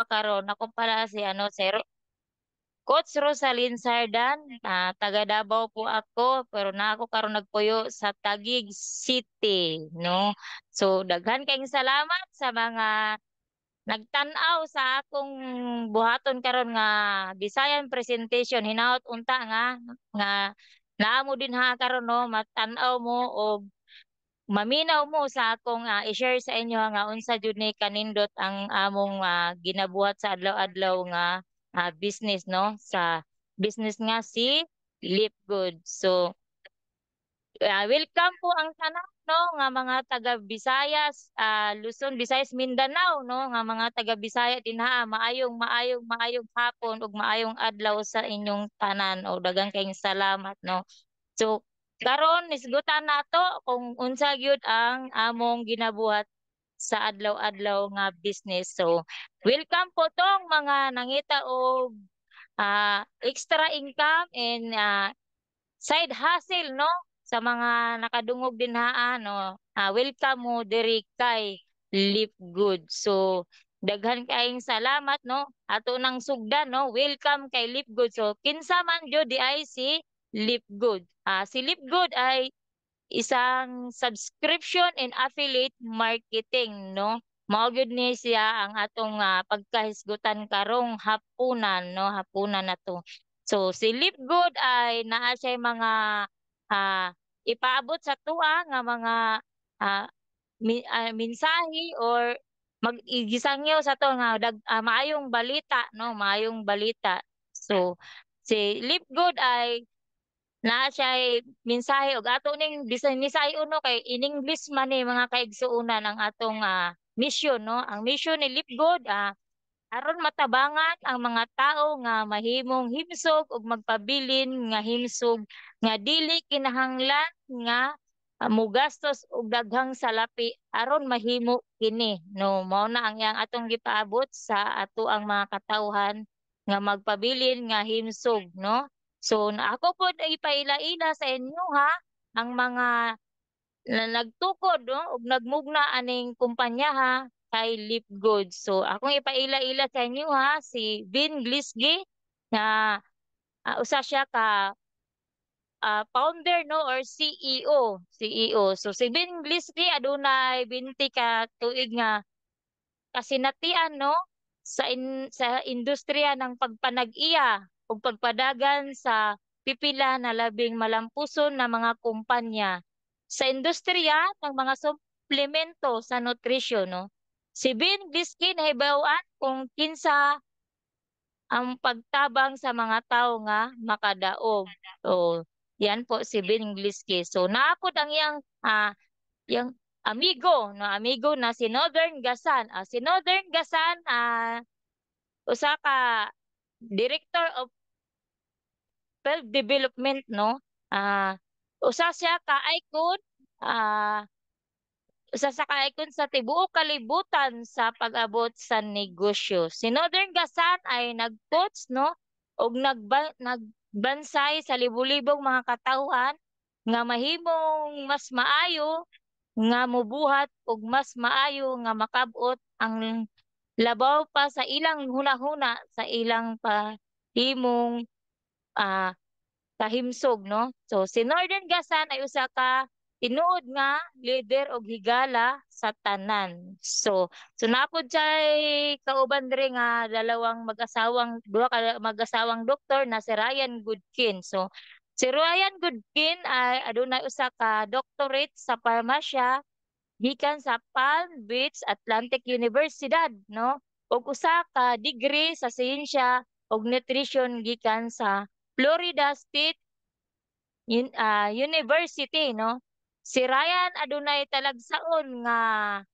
karon ako pala si ano si Coach Rosalyn Sardan, taga Davao po ako, pero na ako karon nagpuyo sa Taguig City, no? So, daghan kayong salamat sa mga nagtan-aw sa akong buhaton karon nga Bisayan presentation. Hinaut unta nga naamo din ha karon no, matan-aw mo o maminaw mo sa akong i-share sa inyo nga unsa jud ni kanindot ang among ginabuhat sa adlaw-adlaw nga business no sa business nga si Lip Good. So welcome po ang tanan no nga mga taga Visayas, Luzon, Visayas, Mindanao no nga mga taga Bisaya dinha maayong maayong maayong hapon ug maayong adlaw sa inyong tanan o daghang kayong salamat no. So karon nisgutan nato kung unsa gyud ang among ginabuhat sa adlaw-adlaw nga business. So welcome po tong mga nangita og extra income and side hustle no sa mga nakadungog din haa no. Welcome mo diri kay Live Good. So daghan kaayong salamat no. Ato nang sugdan no. Welcome kay Live Good. So kinsa man jud di ay si Live Good. Si Live Good ay isang subscription and affiliate marketing no. Mao gyud ni siya ang atong pagkahisgutan karong hapunan no, hapunan na to. So si Live Good ay naa siya mga ah, ipaabot sa tuwa nga mga ah, mensahe or mag-igisangyo sa to nga maayong balita no, maayong balita. So si Live Good ay naa siya mensahe og ato ning bisan ni sa uno kay in English man ni mga kaigsuonan ang atong mission no. Ang mission ni Live Good aron matabangan ang mga tao nga mahimong himsog ug magpabilin nga himsog nga dili kinahanglan nga mogastos og daghang salapi aron mahimo kini no. Mao na ang iyang atong gipaabot sa ato ang mga katawhan nga magpabilin nga himsog no. So na ako po ipaila-ila sa inyo ha ang mga na nagtukod no ug nagmugna aning kumpanya ha kay Lip Good. So akong ipaila-ila sa inyo ha si Vin Glisgy na usa siya ka founder no or CEO, CEO. So si Vin Glisgy adunay 20 ka tuig nga kasinatian no sa industriya ng pagpanag-iya ug pagpadagan sa pipila na labing malampuson na mga kumpanya sa industriya ng mga suplemento sa nutrisyon no. Si Vin Glisky nahibaw-an kung kinsa ang pagtabang sa mga tao nga makadaog. So yan po si Vin Glisky. So naapod ang yang amigo, no, amigo na si Northern Gasan. Si Northern Gasan, usa ka Director of Self Development, no? Ah, usa siya ka icon, ah, usa sa ka icon sa tibuok kalibutan sa pag-abot sa negosyo. Si Northern Gasan ay nag-coach, no? Og nagbansay sa libo-libong mga katawhan nga mahimong mas maayo nga mubuhat og mas maayo nga makabot ang labaw pa sa ilang hunahuna sa ilang pahimong ah kahimsog no. So si Northern Gasan ay usa ka tinuod nga leader og higala sa tanan. So napod siya kauban diri nga duha ka mag-asawang doktor na si Ryan Goodkin. So si Ryan Goodkin ay adunay usa ka doctorate sa parmasya gikan sa Palm Beach Atlantic Universidad no ug usa ka degree sa siyensya ug nutrition gikan sa Florida State University no. Si Ryan adunay talagsaon nga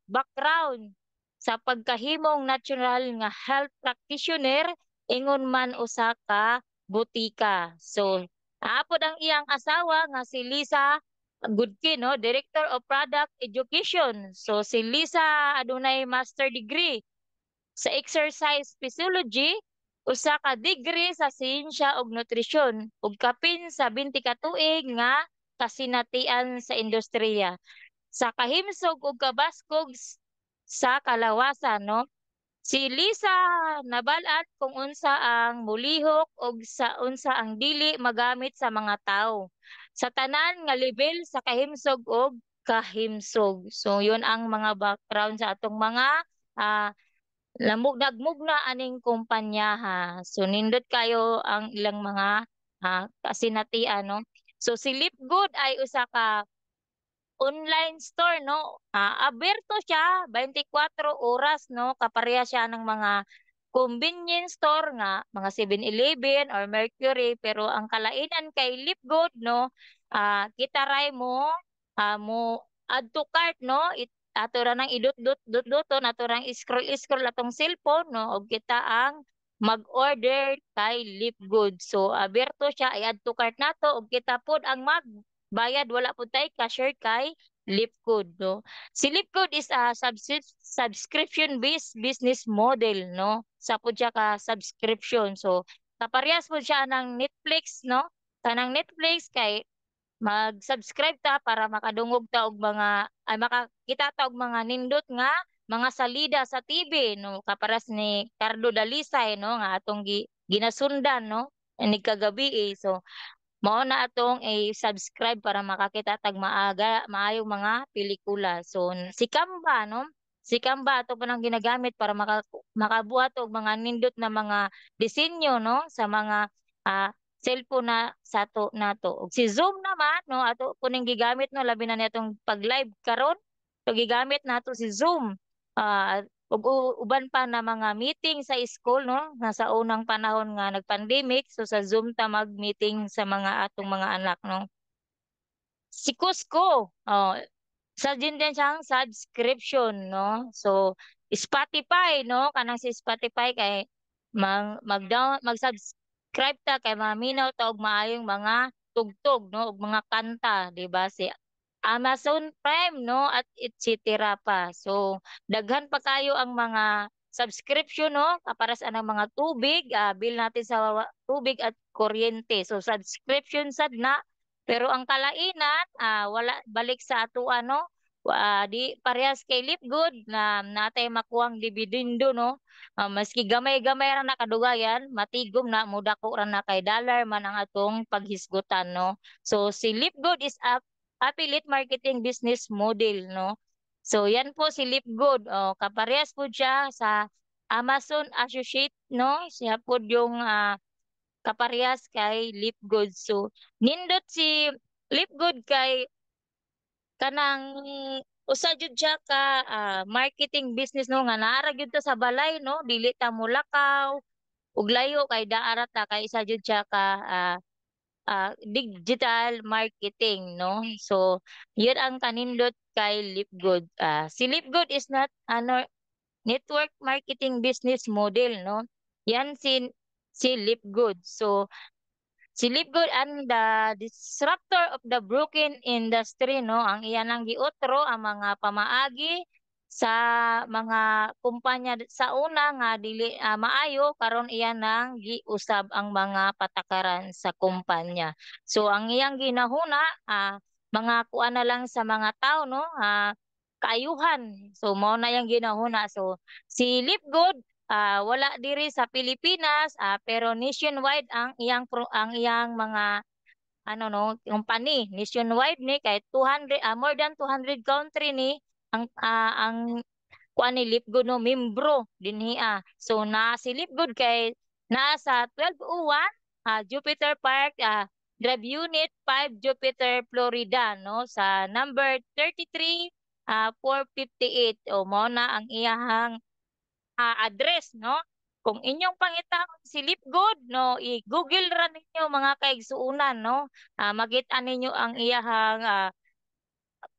background sa pagkahimong natural nga health practitioner ingon man usa ka butika. So aapod ang iyang asawa nga si Lisa Goodkin no, Director of Product Education. So si Lisa adunay master degree sa exercise physiology, usa ka degree sa siyensya ug nutrisyon ug kapin sa 20 ka tuig nga kasinatian sa industriya sa kahimsog ug kabaskog sa kalawasan no. Si Lisa nabalat kung unsa ang mulihok ug sa unsa ang dili magamit sa mga tawo. Sa tanan nga level sa kahimsog ug kahimsog. So yun ang mga background sa atong mga ah, nagmugna aning kumpanya ha. So nindot kayo ang ilang mga kasinatian no. So si Lipgood ay usa ka online store 'no, aberto siya 24 oras 'no, kapareha siya ng mga convenience store nga mga 7-Eleven or Mercury pero ang kalainan kay Lipgood 'no, kita ray mo add to cart 'no, ato ra nang idot-dot-dot-doton, ato rang scroll-scroll atong cellphone 'no, ug kita ang mag-order kay Lipgood. So aberto siya i-add to cart nato ug kita pod ang bayad wala po tay cashier kay Lipgood, no? Si Lipgood is a subscription-based business model, no? Sa po siya ka subscription. So, kaparehas po siya ng Netflix, no? Kanang Netflix kay mag-subscribe ta para makadungog ta og mga ay makakita ta og mga nindot nga mga salida sa TV no kaparas ni Cardo Dalisay no nga atong ginasundan no ni kagabi so mao na atong i-subscribe para makakita tag maayong mga pelikula. So si Canva no, si Canva ato pa nang ginagamit para makabuhat og mga nindot na mga disenyo no sa mga cellphone na sa to nato. Ug si Zoom naman no ato kuning gigamit no labi na nitong pag-live karon. So gigamit nato si Zoom. Ug uban pa na mga meeting sa school no nga sa unang panahon nga nag-pandemic so sa Zoom ta mag-meeting sa mga atong mga anak no. Si Cusco, sa din din siyang subscription no. So Spotify no kanang si Spotify kay mag-subscribe ta kay maminaw ta og maayong mga tugtog no ug mga kanta di ba si Amazon Prime no at et cetera pa. So daghan pa kayo ang mga subscription no para sa anang mga tubig, bill natin sa tubig at kuryente. So subscription sad na pero ang kalainan wala balik sa ato ano di parehas kay Lipgood na natay makuwang dividendo no. Maski gamay-gamay ra na kadugayan, matigom na mudako ra na kay dollar man ang atong paghisgutan no. So si Lipgood is affiliate marketing business model, no? So, yan po si Lipgood. Kaparehas po siya sa Amazon Associate, no? Siya po yung kaparehas kay Lipgood. So, nindot si Lipgood kay kanang usa jud siya ka marketing business no nga naara gyud ta sa balay no dili ta mulakaw ug layo kay daara ta kay isa jud siya ka digital marketing, no? So, yun ang kanindot kay Lipgood. Si Lipgood is not ano network marketing business model, no? Yan si Lipgood. So, si Lipgood and the disruptor of the broken industry, no? Ang iyan ang giotro ang mga pamaagi sa mga kumpanya sa una nga dili maayo karon iyan nang giusab ang mga patakaran sa kumpanya. So ang iyang ginahuna mga kuan na lang sa mga tao no kaayuhan. So mao na yang ginahuna. So si Lipgood wala diri sa Pilipinas pero nationwide ang iyang mga ano no company nationwide ni kay 200 more than 200 country ni ang kuan ni Lipgood no membro dinhi so na si Lipgood kay naa sa 1201 Jupiter Park Drive Unit 5 Jupiter Florida no sa number 33 458 o mao na ang iyahang address no. Kung inyong pangitahon si Lipgood no, i-Google ra ninyo mga kaigsuunan no. Makita ninyo ang iyahang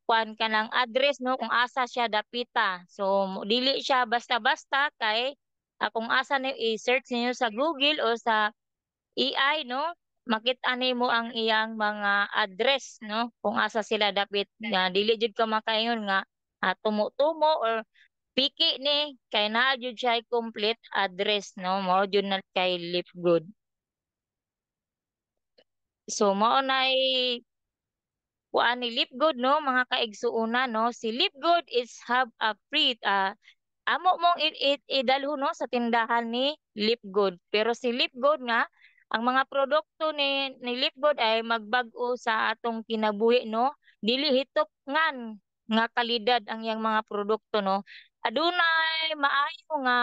kuan kanang address no kung asa siya dapita. So dili siya basta-basta kay kung asa ni i-search niyo sa Google o sa AI no, makita nimo ang iyang mga address no kung asa sila dapit nga dili jud ka makaingon nga tumo-tumo or piki ni kay naa jud siya complete address no mao jud na kay Lipgood. So mao nay kuan ni Lipgood no mga kaigsuuna no si Lipgood is have a free amo mong idalhon 'no sa tindahan ni Lipgood. Pero si Lipgood nga, ang mga produkto ni Lipgood ay magbag-o sa atong kinabuhi 'no, dili hitopngan nga kalidad ang iyang mga produkto 'no. Adunay maayo nga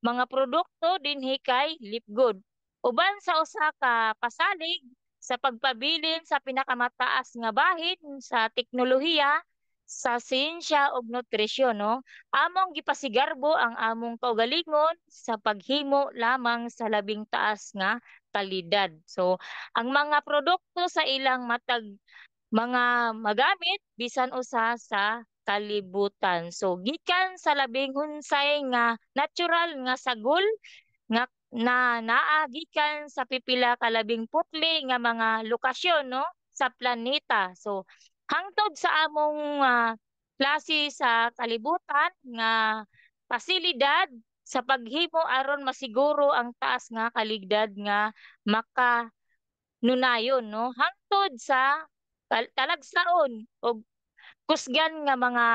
mga produkto dinhi kay Lipgood. Uban sa usa ka pasalig sa pagpabilin sa pinakamataas nga bahin sa teknolohiya, sa siyensya ug nutrisyon 'no. Among gipasigarbo ang among kaugalingon sa paghimo lamang sa labing taas nga kalidad. So, ang mga produkto sa ilang matag mga magamit bisan usa sa kalibutan. So, gikan sa labing hunsay nga natural nga sagol nga na naa gikan sa pipila ka labing putli nga mga lokasyon 'no, sa planeta. So, hangtod sa among, klase sa kalibutan nga pasilidad sa paghimo aron masiguro ang taas nga kalidad nga makanunayon 'no, hangtod sa talagsaon ug kusgan nga mga,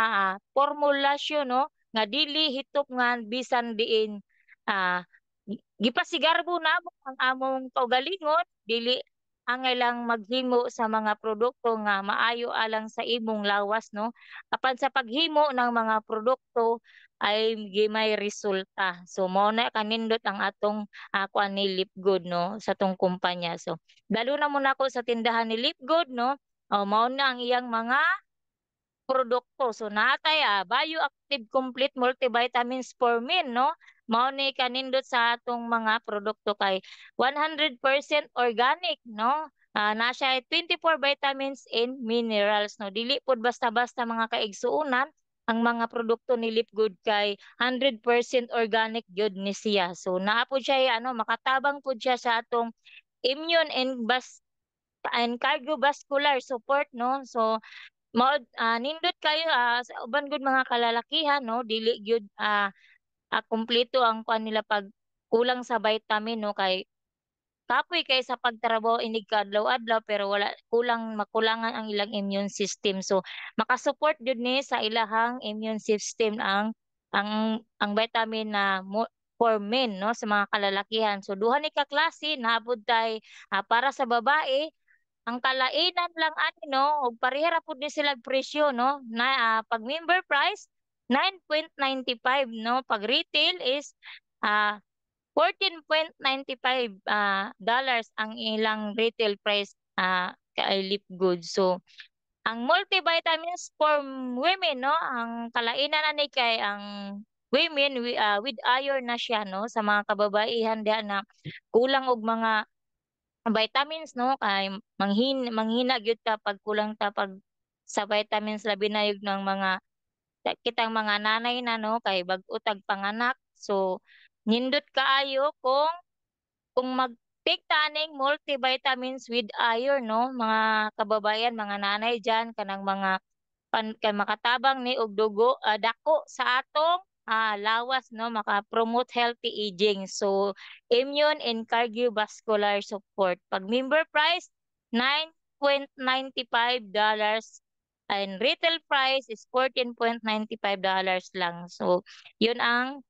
pormulasyon 'no, nga dili hitopngan bisan diin, gipasigarbo namo ang among kaugalingon, dili angay lang maghimo sa mga produkto nga maayo alang sa imong lawas 'no, apan sa paghimo ng mga produkto ay may resulta. So mao na kanindot ang atong, kuan ni Lipgood 'no, sa 'tong kumpanya. So dalo na muna ako sa tindahan ni Lipgood 'no, mao na ang iyang mga produkto. So naa tay, Bioactive Complete Multivitamins for Men 'no, mao ni kanindot sa atong mga produkto kay 100% organic 'no, naa siya 24 vitamins and minerals 'no. Dili pod basta-basta mga kaigsuonan ang mga produkto ni Lipgood kay 100% organic gyud ni siya. So naa pod siya ano, makatabang pod siya sa atong immune and cardiovascular support 'no. So nindot kayo, sa uban gud mga kalalakihan 'no, dili gyud, kumpleto ang kuan nila 'pag kulang sa vitamin 'no, kay kapoy kay sa pagtrabaho inig kaadlaw-adlaw pero makulangan ang ilang immune system. So, maka-support jud ni sa ilahang immune system ang vitamin na for men 'no, sa mga kalalakihan. So, duha ni ka klase naabot tay, para sa babae ang kalainan lang ani 'no, ug pareha ra pud ni silang presyo 'no, 'pag member price 9.95 no, 'pag retail is, 14.95 dollars ang ilang retail price, kay Lipgood. So, ang multivitamins for women 'no, ang kalainan ani kay ang women with iron na siya 'no, sa mga kababaihan diha na kulang og mga vitamins 'no, kay manghina gyud ta 'pag kulang ta 'pag sa vitamins labi na yung ng mga kitang mga nanay na 'no, kay bag-o tag panganak. So, nindot kaayo kung mag-take ta aning multivitamins with iron 'no, mga kababayan, mga nanay diyan kanang mga kay makatabang ni og dugo, dako sa atong, lawas 'no, maka-promote healthy aging. So, immune and cardiovascular support. 'Pag member price, $9.95 and retail price is $14.95 lang. So, 'yun ang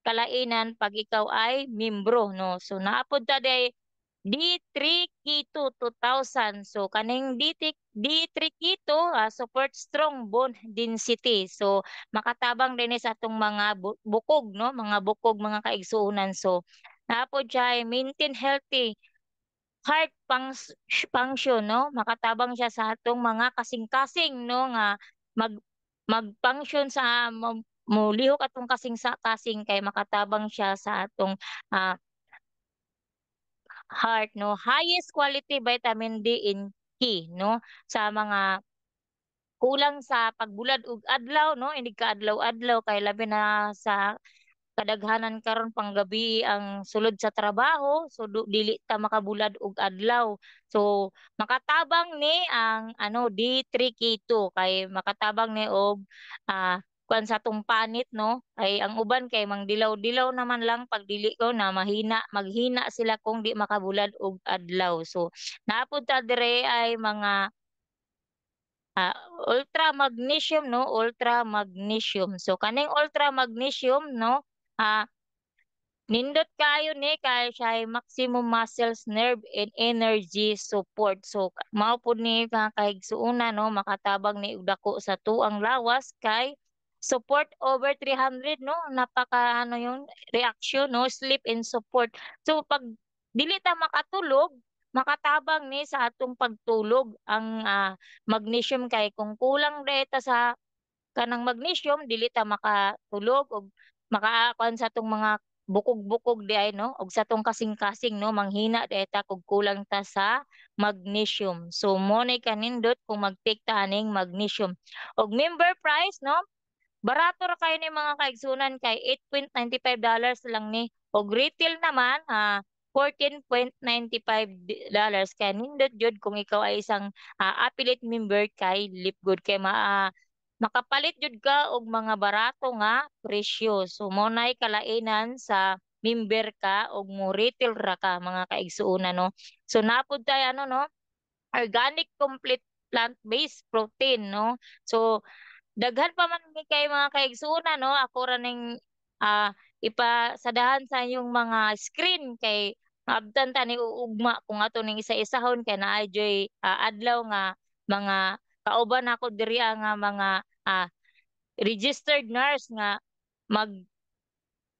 kalainan 'pag ikaw ay miyembro 'no. So, naapod ta D3 Keto 2000. So kaning D3 Keto, support strong bone density. So makatabang dinhi sa atong mga bukog 'no, mga bukog, mga kaigsuonan. So naapod siya maintain healthy heart function 'no, makatabang siya sa atong mga kasing-kasing 'no, nga mag mag-function sa molihok atong kasing kay makatabang siya sa atong, ah heart 'no, highest quality vitamin D in K 'no, sa mga kulang sa pagbulad og adlaw 'no, inig kaadlaw-adlaw kay labi na sa kadaghanan karon panggabi ang sulod sa trabaho, so dili ta makabulad og adlaw. So makatabang ni ang ano D3K2 kay makatabang ni og, kuan sa atong panit 'no, ay ang uban kay mangdilaw-dilaw naman lang 'pag dili ko na maghina sila kung di makabulad og adlaw. So naapod ta dire ay mga ah, ultra magnesium, no, ultra magnesium. So kaning ultra magnesium, no, ah, nindot kayo ni kay siya ay maximum muscles, nerve, and energy support. So mao po ni mga kahigsuuna, no, makatabang ni og dako sa tuang lawas kay support over 300, no, napaka ano yung reaction, no, sleep and support. So pag dili ta makatulog, makatabang ni sa atong pagtulog ang magnesium kay kung kulang data sa kanang magnesium dili ta makatulog og makakuan sa atong mga bukog-bukog di ay, no, og sa atong kasing-kasing, no, manghina di ta kung kulang ta sa magnesium. So mo nay kanindot kung mag-take ta aning magnesium. Og member price, no, barato ra kayo ni mga kaigsunan kay $8.95 lang ni. Og retail naman, $14.95 kay nindot jud kung ikaw ay isang affiliate member kay Lipgood kay makapalit jud ka og mga barato nga presyo. So mo nay kalainan sa member ka og mo retail ra ka mga kaigsuonan, no. So napud tay ano, no, organic complete plant-based protein, no. So daghan pa man ni kay mga kaigsuonan, no, ako ra ning ipasadahan sa inyong mga screen kay maabtan ta ni uugma kung ato ning isa-isahon kay naay joy adlaw nga mga kauban ako diri nga mga ah, registered nurse nga mag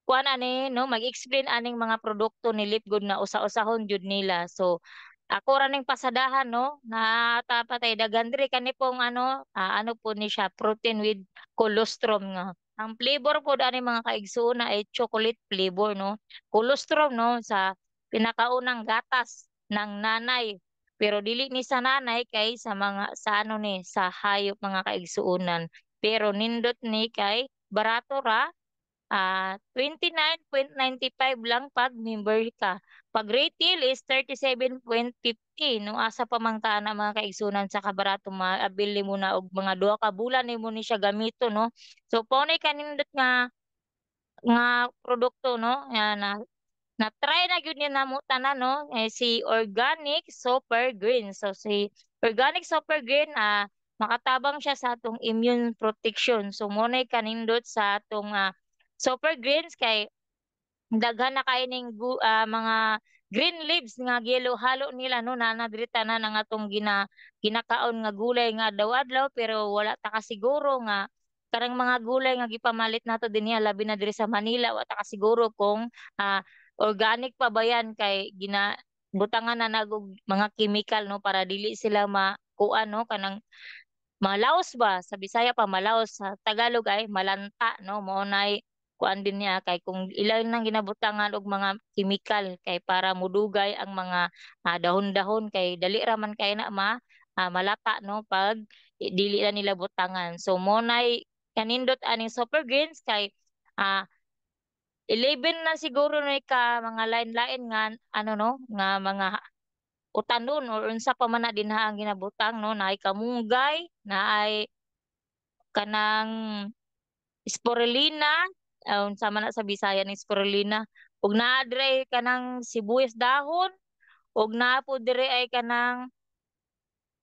kuan ani, no, mag-explain aning mga produkto ni Lipgood nga usa-usahon jud nila. So ako ra ning pasadahan, no, na tapatay daghan diri kani pong ano, ano po ni siya protein with colostrum nga. Ang flavor po ani mga kaigsuon ay chocolate flavor, no. Colostrum, no, sa pinakaunang gatas ng nanay. Pero dili ni sa nanay kay sa mga sa ano ni sa hayop mga kaigsuonan. Pero nindot ni kay barato ra 29.95 lang 'pag member ka. 'Pag retail is 37.50 no, asa pa man kana mga kaigsunan sa kabarato maabil nimo na og mga duha ka bulan nimo ni siya gamiton, no. So paunay kanindot nga produkto, no, nga na-try na gyud ni namo tanan, no, si Organic Super Green. So si Organic Super Green, makatabang siya sa atong immune protection. So mo nay kanindot sa atong Super Greens kay daghan na kayo ning mga green leaves nga halo nila, no, na diri tanan ang atong ginakaon nga gulay nga adlaw-adlaw pero wala ta kasiguro nga karang mga gulay nga gipamalit nato dinhi labi na diri sa Manila wa ta kasiguro kung organic pa ba yan kay butangan na nagog mga chemical, no, para dili sila makuan, no, kanang malaos ba, sa Bisaya pa malaos, sa Tagalog ay malanta, no, mao nay kuan din niya kay kung ilan nang ginabutangan og mga kimikal kay para mudugay ang mga dahon-dahon kay dali ra man kay na malata, no, pag dili na nila butangan. So mo nay kanindot aning super greens kay 11 na siguro ni ka mga lain-lain nga ano, no, nga mga utanon or unsa pa man na dinha ang ginabutang, no, naay kamunggay, naay kanang spirulina, unsa man na sa Bisaya ni spirulina, ug naa diri ay kanang sibuyas dahon, ug naa po diri ay kanang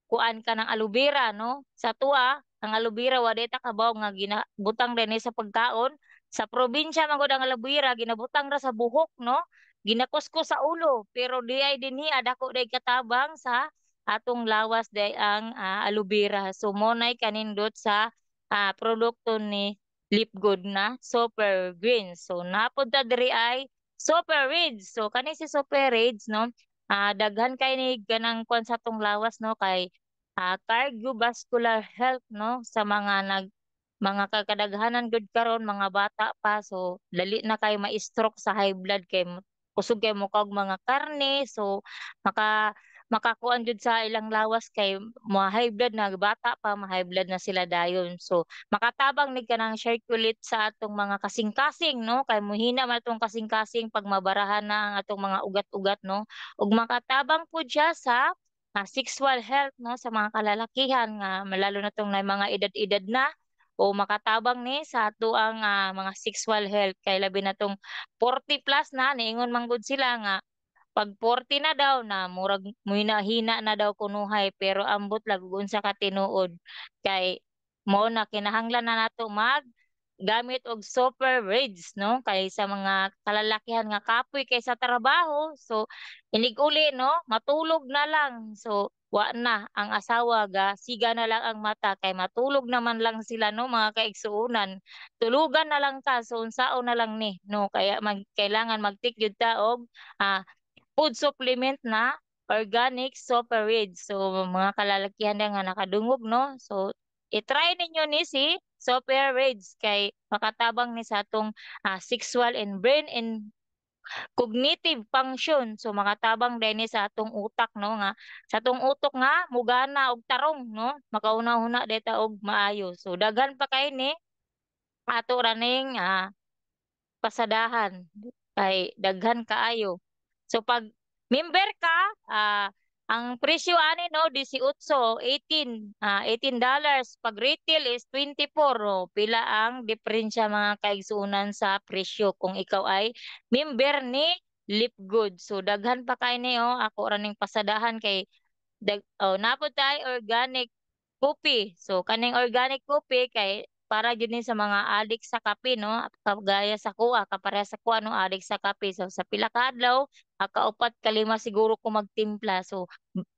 kuan ka ng aloe vera, no? Sa tuwa, ang aloe vera wa day ta kabaw nga ginabutang dinhi sa pagkaon. Sa probinsya man gud ang aloe vera ginabutang ra sa buhok, no? Ginakuskus sa ulo, pero di ay dinhi adako day katabang sa atong lawas day ang aloe vera. So mo nay kanindot sa produkto ni Lipgood na Super Green. So napud ta diri ay Super Reds. So kani si Super Reds, no? Daghan kay ni ganang kwan sa atong lawas, no, kay cardiovascular health, no, sa mga kadaghanan gud karon mga bata pa so dali na kay ma-stroke sa high blood kay kusog kay mo kag mga karne so maka makakuan jud sa ilang lawas kay ma high blood na bata pa ma high blood na sila dayon. So makatabang ni kanang circulate sa atong mga kasing-kasing, no, kay mohina man atong kasing-kasing pag mabarahan na ang atong mga ugat-ugat, no, ug makatabang pud siya sa sexual health, no, sa mga kalalakihan nga lalo na 'tong na mga edad-edad na o makatabang ni sa atoang mga sexual health kay labi na 'tong 40 plus na niingon man gud sila nga pag 40 na daw na murag hina na daw kunuhay pero ambot lag ug unsa ka tinuod kay mao na kinahanglan na nato gamit og super rids no kay sa mga kalalakihan nga kapoy kay sa trabaho so inig-uli no matulog na lang so wa na ang asawa ga siga na lang ang mata kay matulog naman lang sila no mga kaigsuonan tulugan na lang ta so unsaon na lang ni no kaya kailangan mag-take gyud ta og ah, food supplement na organic super rids so mga kalalakihan na nga nakadungog no so i-try ninyo ni si Software Raids kay makatabang ni sa atong sexual and brain and cognitive function. So makatabang din ni sa atong utak no nga sa atong utok nga mugana og tarong no makauna-una deta og maayo. So daghan pa kay ni ato raning pasadahan kay daghan kaayo. So pag member ka, ang presyo ani no 18, $18. Pag retail is 24. Oh. Pila ang diferensya mga kaigsuunan sa presyo kung ikaw ay member ni Lipgood. So daghan pa kay ni oh, ako ra ning pasadahan kay napod tayo organic kopi. So kaning organic kopi kay para gyud ni sa mga adik sa kape no, kagaya sa kuha, kapareha sa kuha no adik sa kape. So sa pila ka adlaw, kaupat kalima siguro ko magtimpla. So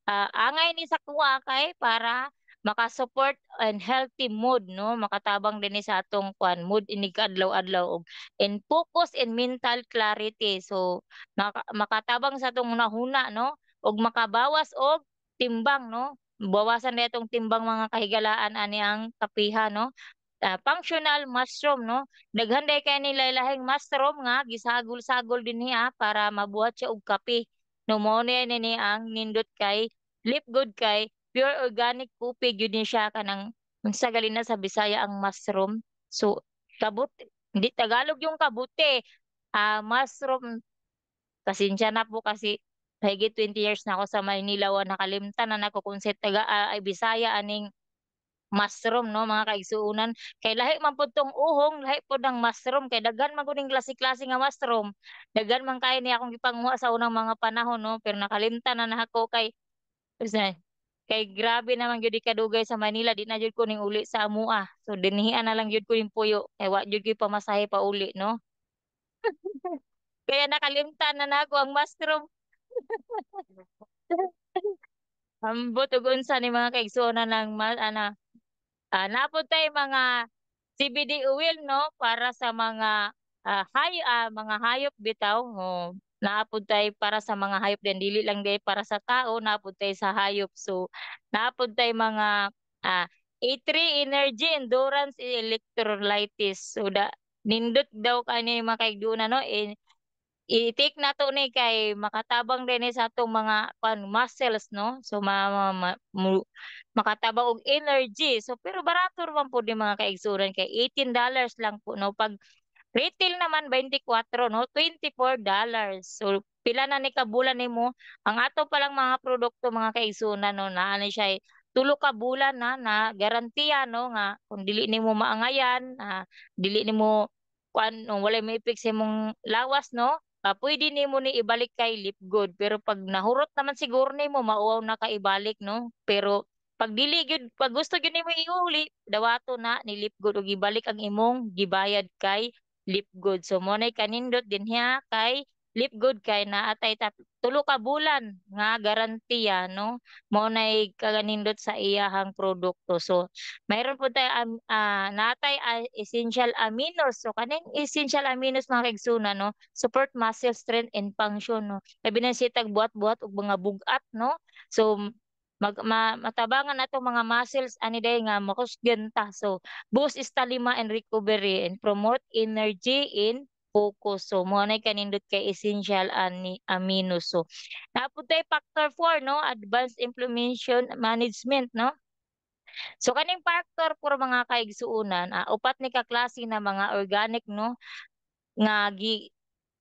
angay ni sa kuha kay para maka-support and healthy mood no, makatabang din ni sa atong kuan mood inig adlaw-adlaw og and focus and mental clarity. So makatabang sa atong nahuna no og makabawas og timbang no bawasan na itong timbang mga kahigalaan ani ang kapiha no. Functional mushroom no. Daghan day kay nila lahing mushroom nga gisagol-sagol din niya para mabuhat siya og kape. No mo ni ang nindot kay Lip Good kay pure organic kopi gyud ni siya kanang unsa gali na sa Bisaya ang mushroom. So kabuti hindi Tagalog yung kabuti. Mushroom pasensya na po kasi higit 20 years na ako sa Maynila wa nakalimtan na nako kung sa ay Bisaya aning mushroom no mga kaigsuonan kay lahi man pud tong uhong lahi pud ang mushroom kay daghan man gud ning klase-klase nga mushroom daghan man kay ni akong gipanguha sa unang mga panahon no pero nakalimtan na nako kay usa kay grabe naman gyud kadugay sa Manila di na jud ko ning uli sa amua so dinhian na lang jud ko ning puyo kay wa jud ko pamasahe pa uli no kaya nakalimtan na nako ang mushroom. Ambot ug unsa ni mga kaigsuonan ng napod tay mga CBD oil no para sa mga hayop bitaw. Oh, naapod tay para sa mga hayop din dili lang day para sa tao, naapod tay sa hayop. So naapod tay mga A3 energy endurance electrolytes. So nindot daw kani mga kaigdunan no i-take nato ni kay makatabang din ni sa atong mga muscles no so makatabang og energy so pero barato man po di mga kaigsuran kay $18 lang po no pag retail naman 24 no $24. So pila na ni kabulan nimo ang ato palang mga produkto mga kaigsunan no naa ni siya tulo ka bulan na garantiya no nga kung dili nimo maangayan dili nimo kuan no walay maipik sa imong lawas no pwede nimo ni ibalik kay Lipgood pero pag nahurot naman siguro nimo mauwaw na ka ibalik no pero pag dili gyud pag gusto gyud nimo iuli dawato na ni Lipgood ug ibalik ang imong gibayad kay Lipgood. So mo nay kanindot din niya kay Lipgood kay naatay tulo ka bulan nga garantiya no. Mo nay kaganindot sa iyahang produkto. So mayroon po tayo natay essential aminos. So kaning essential aminos mga kaigsunan no support muscle strength and function no. Labi na sitag buhat-buhat og mga bugat no. So matabangan nato mga muscles ani day nga makusgan ta. So boost stamina and recovery and promote energy in focus. So mo na kanindot kay essential aminos. So napud tay factor 4 no advanced inflammation management no. So kaning factor 4 mga kaigsuonan upat ni ka klase na mga organic no nga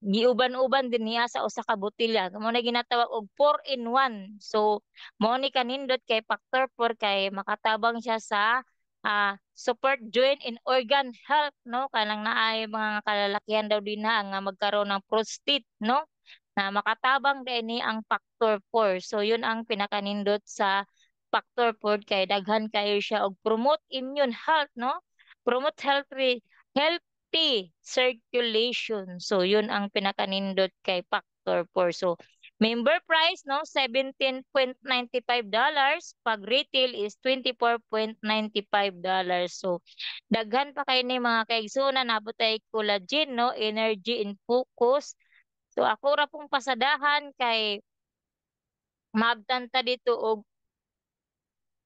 giuban-uban din niya sa usa ka botelya mo na ginatawag og 4-in-1 so mo ni kanindot kay factor 4 kay makatabang siya sa support joint and organ health no kanang naay mga kalalakihan daw din nga magkaroon ng prostate no na makatabang dinhi ang factor 4. So yun ang pinakanindot sa factor 4 kay daghan kayo siya og promote immune health, no? Promote healthy circulation. So yun ang pinakanindot kay factor 4. So member price, no, $17.95. Pag retail is $24.95. So daghan pa kay ni mga kaigsunan nabot tay collagen, no, energy and focus. So ako ra pong pasadahan kay maabtan ta dito og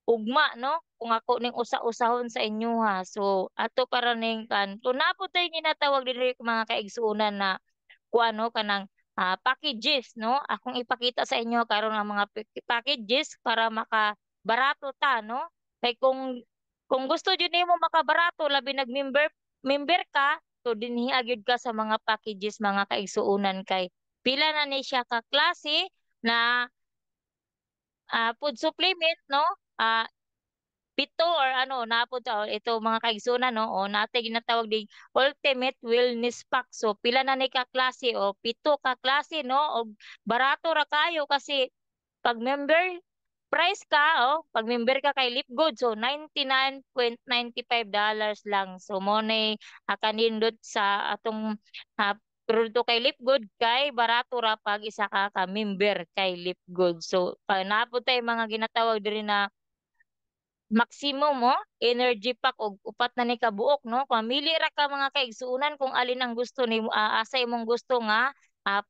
ugma, no, kung ako ning usa-usahon sa inyo ha. So ato para ning kan kung napod tay ginatawag diri mga kaigsunan na kung ano kanang packages, no, akong ipakita sa inyo karon ang mga packages para makabarato ta, no. Kay kung gusto jud nimo makabarato labi member ka, so dinhi agyud ka sa mga packages mga kaigsuonan kay pila na ni siya ka klase na food supplement, no. Ah, pito or ano napod ito mga kaigsunan, no, o natay ginatawag ding ultimate wellness pack. So pila na ni ka klase o pito ka klase, no, og barato ra kayo kasi pag member price ka, pag member ka kay Lipgood, so $99.95 lang. So mo na kanindot sa atong ah, produkto kay Lipgood kay barato ra pag isa ka member kay Lipgood. So pag naapod tay mga ginatawag diri na maximum mo energy pack og upat na ni kabuok, no, pamili ra ka mga kaigsuonan kung alin ang gusto ni asa imong gusto nga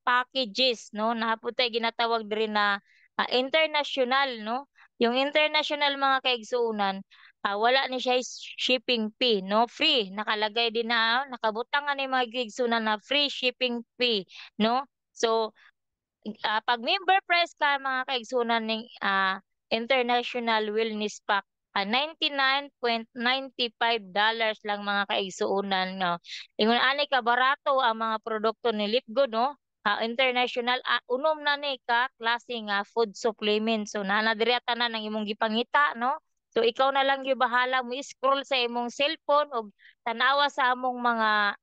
packages, no. Napud tay ginatawag diri na international, no. Yung international mga kaigsuonan wala ni siya shipping fee, no, free nakalagay din na nakabutang nga ni mga kaigsuonan na free shipping fee, no. So pag member price ka mga kaigsunan ning International Wellness Pack, $99.95 lang mga kaigsuonan, no. Ingon ani ka barato ang mga produkto ni Lipgo, no. International unom na ni ka klase nga food supplement. So naa diri tanan ang imong gipangita, no. So ikaw na lang yung bahala mo scroll sa imong cellphone og tanawa sa among mga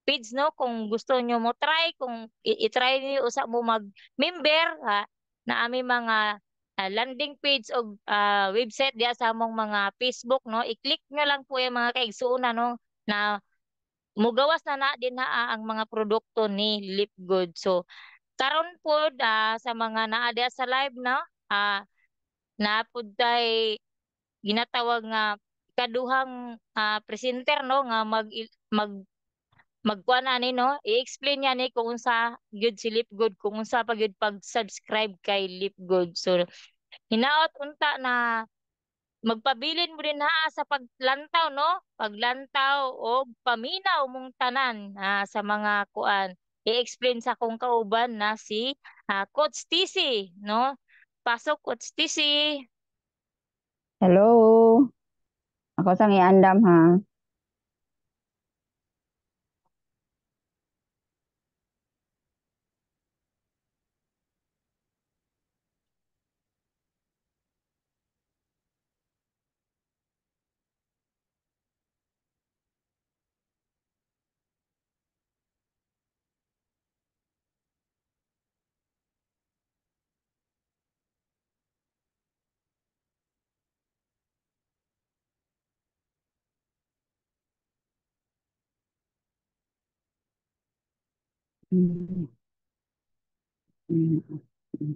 page, no, kung gusto niyo mo try kung i-try niyo usa mo mag-member na aming mga landing page o website diya sa among mga Facebook, no, i-click niyo lang po yung mga kaigsuonan, no, na mugawas na din ang mga produkto ni Lip Good. So karon po sa mga naa diya sa live, no, na pud tay ginatawag nga kaduhang presenter, no, nga mag magkuan ani, no, i-explain niya ni kung unsa gyud si Lipgood, kung unsa pa gyud pag-subscribe kay Lipgood. So hinaot unta na magpabilin mo din sa paglantaw, no, paglantaw o paminaw mong tanan sa mga kuan. I-explain sa kong kauban na si Coach TC, no. Pasok Coach TC. Hello, ako sang iandam ha. Mm, mm, mm.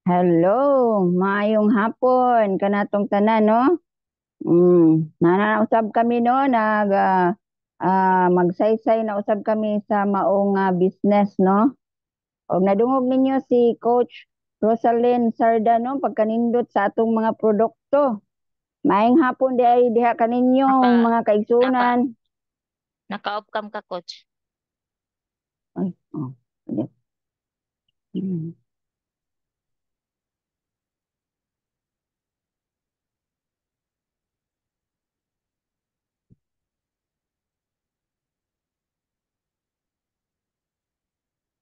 Hello, maayong hapon kanatong tanan no. Nanausab kami no, magsaysay na usab kami sa maong business no. Og nadungog ninyo si Coach Rosalyn Sarda no, pagkanindot sa atong mga produkto. Maayong hapon di ay diha kaninyong Naka, mga kaigsunan. naka-off cam ka, coach. Ay, oh. Ulit. Mm.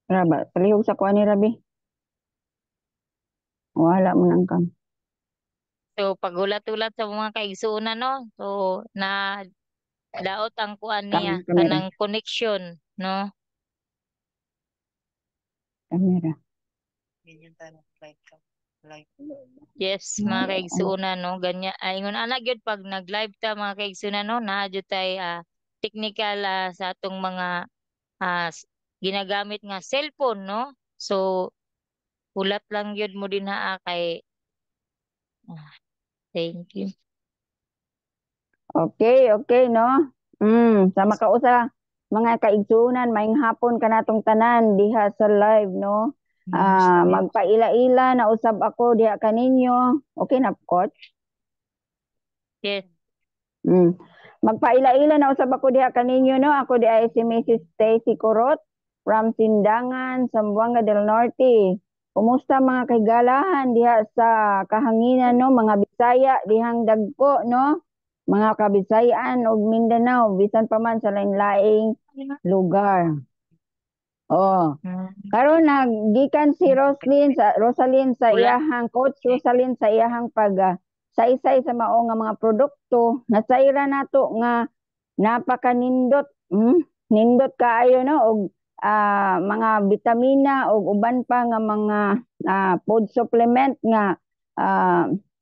Raba, palihog sa kuha ni Rabi. Wala mo nang kam. So, pagulat-ulat sa mga kaigsunan, no? So, na daot ang kuan niya, Kamera. kanang connection, no? Kamera. Yes, mga kaigsunan, no? Ganyan. Ay, ngun ana gyud pag nag-live ta mga kaigsunan, no? Na gyud tay technical sa atong mga ginagamit nga cellphone, no? So, ulat lang gyud mo din kay thank you. Okay, okay, no? Sa makausa, mga kaigsunan, maing hapon ka natong tanan diha sa live, no? Magpaila-ila na usab ako diha kaninyo. Okay na, coach? Yes. Magpaila-ila na usab ako diha kaninyo, no? Ako di ay si Mrs. Stacy Corot from Sindangan, Zamboanga del Norte. Kumusta mga kaigalahan diha sa kahanginan, no? Mga Bisaya dihang dagko, no? Mga Kabisayan ug Mindanao, bisan pa man sa lain-laing lugar. Oh. Karon naggikan si Rosalyn sa Ulat. iyahang coach Rosalyn sa iyahang pag saysay sa mao nga mga produkto. Nasaira nato nga napakanindot. Nindot kaayo no og mga bitamina og uban pa nga mga food supplement nga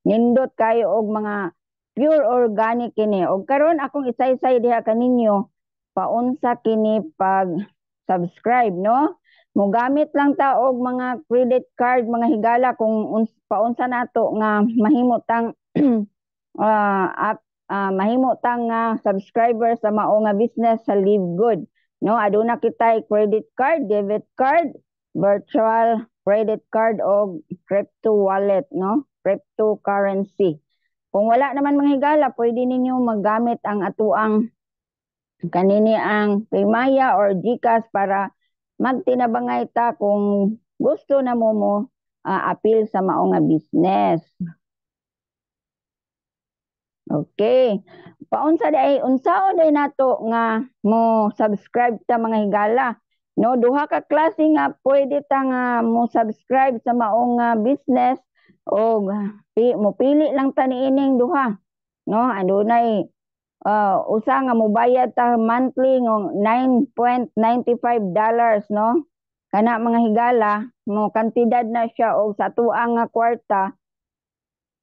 nindot kayo og mga pure organic kini. Og karon akong isaysay diha kaninyo paunsa kini pag subscribe no. Mogamit lang ta og mga credit card mga higala kung paunsa nato nga mahimo tang mahimo tang subscriber sa mao nga business sa Live Good no. Aduna kitay credit card, debit card, virtual credit card o crypto wallet no, cryptocurrency. Kung wala naman mga higala, pwede ninyo magamit ang atuang kanini ang Paymaya or GCash para magtinabangay ta kung gusto na mo appeal sa mao nga business. Okay. Paunsa day unsao day nato nga mo subscribe ta mga higala. No, duha ka klase nga pwede ta nga mo subscribe sa mao nga business o mopili lang ta niining duha. No, adunay usa nga mobayad ta monthly ng $9.95 no. Kana mga higala mo kantidad na siya og sa tuang nga kwarta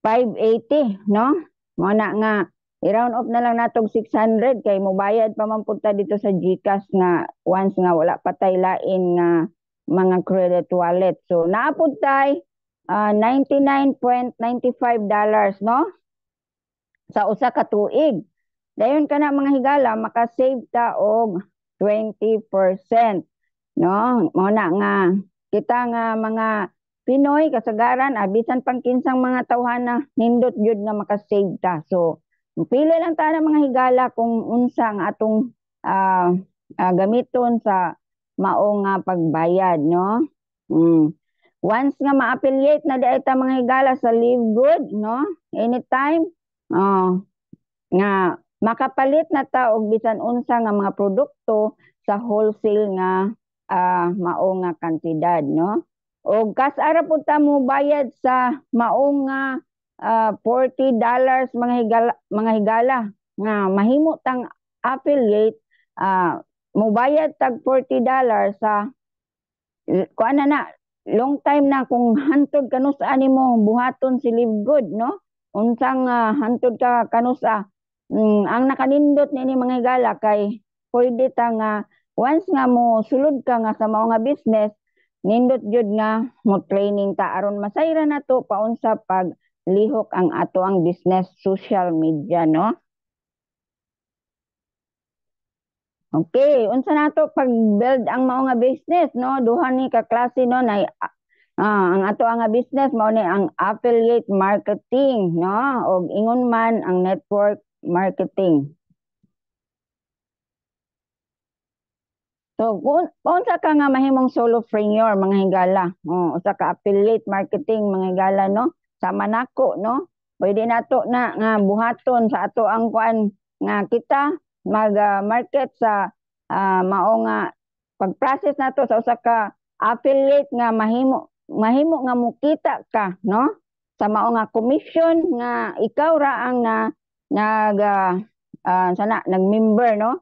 580 no. Mo na nga i-round off na lang natong 600 kay mobayad pa man punta dito sa GCash nga once nga wala pa tay lain nga mga credit wallet. So naapod tay $99.95 no sa usa ka tuig. Dayon kana mga higala maka-save ta og 20% no. Mo na nga kita nga mga Pinoy kasagaran bisan pang kinsang mga tawhana nindot jud nga maka-save ta. So pili lang ta ng mga higala kung unsa nga atong gamiton sa mao nga pagbayad no. Once nga ma-affiliate na di ta mga higala sa Live Good no, anytime nga makapalit na ta og bisan unsa nga mga produkto sa wholesale nga mao nga kantidad no. Og kas ara pud ta mo bayad sa mao nga $40 mga higala nga mahimo tang affiliate mo bayad tag $40 sa kuan na long time na kung hantod kanusa nimo buhaton si Live Good no. Unsang hantod ka kanusa ang nakanindot nini mga higala kay pwede ta nga once nga mo sulod ka nga sa mao nga business nindot jud nga mo training ta aron masayra nato paunsa pag lihok ang ato ang business social media, no? Okay, unsa nato pag-build ang mao nga business, no? Duha ni ka klase no na ang ato nga business mao ni ang affiliate marketing, no? O ingon man ang network marketing. So, kung sa ka nga mahimong solopreneur, mga higala, usa ka affiliate marketing, mga higala, no? Sama nako, no? Pwede nato na nga buhaton sa ato ang kuan nga kita mag-market sa mao nga pag-process nato sa usa ka affiliate nga mahimo nga mukita ka, no? Sa mao nga commission nga ikaw ra ang nag-member, no?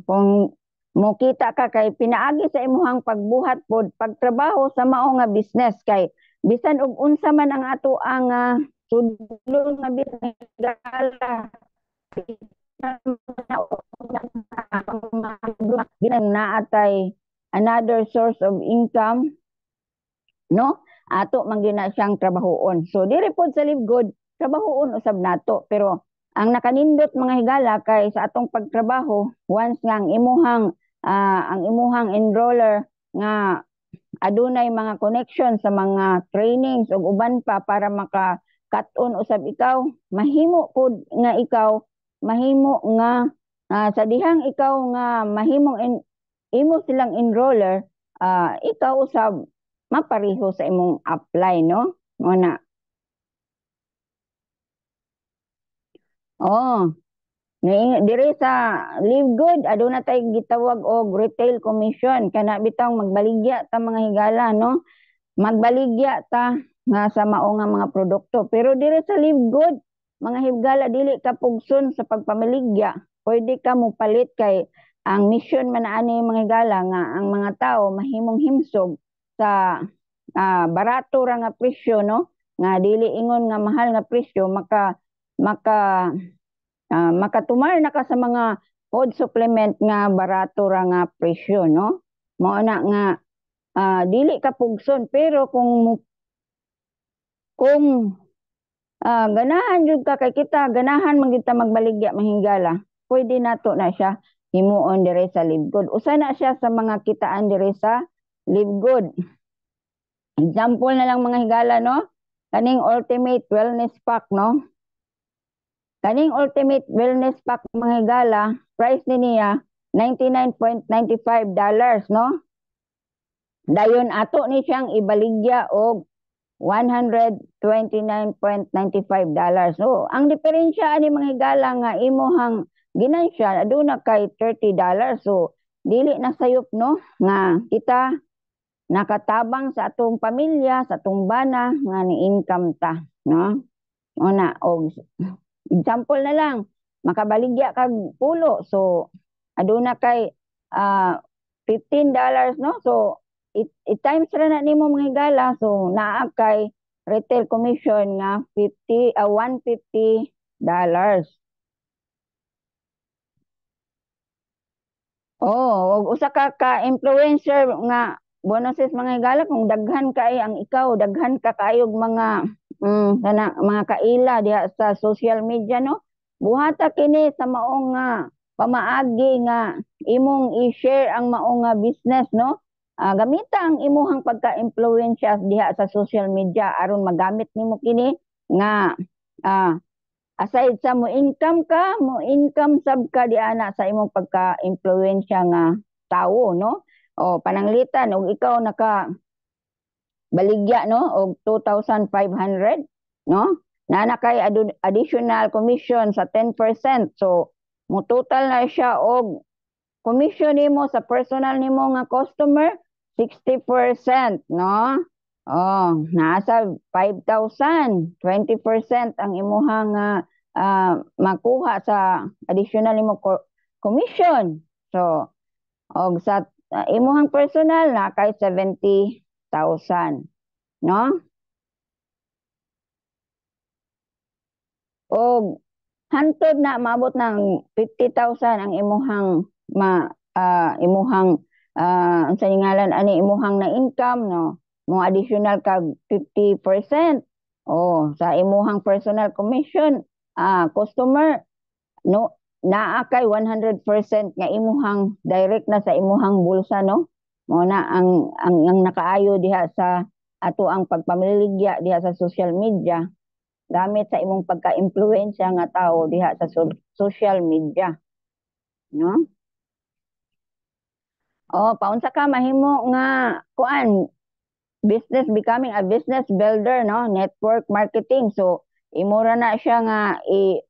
Kung mukita ka kay pinaagi sa imuhang pagbuhat pod pagtrabaho sa mao nga business kay bisan og unsa man ang ato ang sudlo nga business naatay another source of income, no? Ato man gina siyang trabahoon. So diri pod sa Live Good, trabahoon usab nato pero ang nakanindot mga higala kay sa atong pagtrabaho once nga ang imuhang enroller nga adunay mga connection sa mga trainings ug uban pa para maka-cut-on usab ikaw, mahimo pod nga ikaw mahimo nga sa dihang ikaw nga imo silang enroller, ikaw usab mapareho sa imong apply, no? Muna. Oh, diri sa Live Good aduna tay gitawag og retail commission kana bitang magbaligya ta mga higala, no? Magbaligya ta nga sa mao nga mga produkto. Pero diri sa Live Good, mga higala dili ka pugson sa pagpamaligya. Pwede ka mo palit kay ang mission man ani mga higala nga ang mga tao mahimong himsog sa barato ra nga presyo, no? Nga dili ingon nga mahal nga presyo maka makatumar na ka sa mga food supplement nga barato ra nga presyo, no? Mao na nga dili ka pugson pero kung ganahan jud ka kay kita ganahan man gyud ta magbaligya mahingala, pwede nato na siya himuon dire sa Live Good. Usa na siya sa mga kitaan dire sa Live Good. Example na lang mga higala, no? Kaning Ultimate Wellness Pack, no? Kaning Ultimate Wellness Pack mga higala, price ni niya $99.95, no? Dayon ato ni siyang ibaligya og $129.95. So, ang diferensya ani mga higala nga imuhang ginansya aduna kay $30. So, dili na sayop, no? Nga kita nakatabang sa atong pamilya, sa atong bana nga ni income ta, no? Una og example na lang, makabaligya kag pulo. So, aduna kay $15, no? So, i-times ra na nimo mga higala. So, naa kay retail commission nga $150. Oh, og usa ka influencer nga bonuses mga higala kung daghan kay ang ikaw, daghan ka kayog mga mga kaila diha sa social media, no? Buhata kini sa maong nga pamaagi nga imong i-share ang maong nga business, no? Gamita ang imuhang pagka-influensya diha sa social media aron magamit nimo kini nga aside sa mo income sab ka diana sa imong pagka-influensya nga tawo, no? O pananglitan og ikaw naka baligya, no, og 2,500, no? Na kay additional commission sa 10%. So mo total na siya og commission nimo sa personal nimo nga customer 60%, no? Oh, nasa 5,000, 20% ang imuhang makuha sa additional nimo commission. So, og sa imuhang personal na kay 70,000, no? Og hantod na maabot ng 50,000 ang imuhang imuhang unsa ni ngalan ani imuhang na income, no? Mo additional kag 50%. Oh, sa imuhang personal commission, customer, no, naa kay 100% nga imuhang direct na sa imuhang bulsa, no? Mo na ang nakaayo diha sa ato ang pagpamiligya diha sa social media gamit sa imong pagka-impluwensya nga tao diha sa social media, no? Oh, paunsa ka mahimo nga kuan business, becoming a business builder, no? Network marketing. So imura na siya nga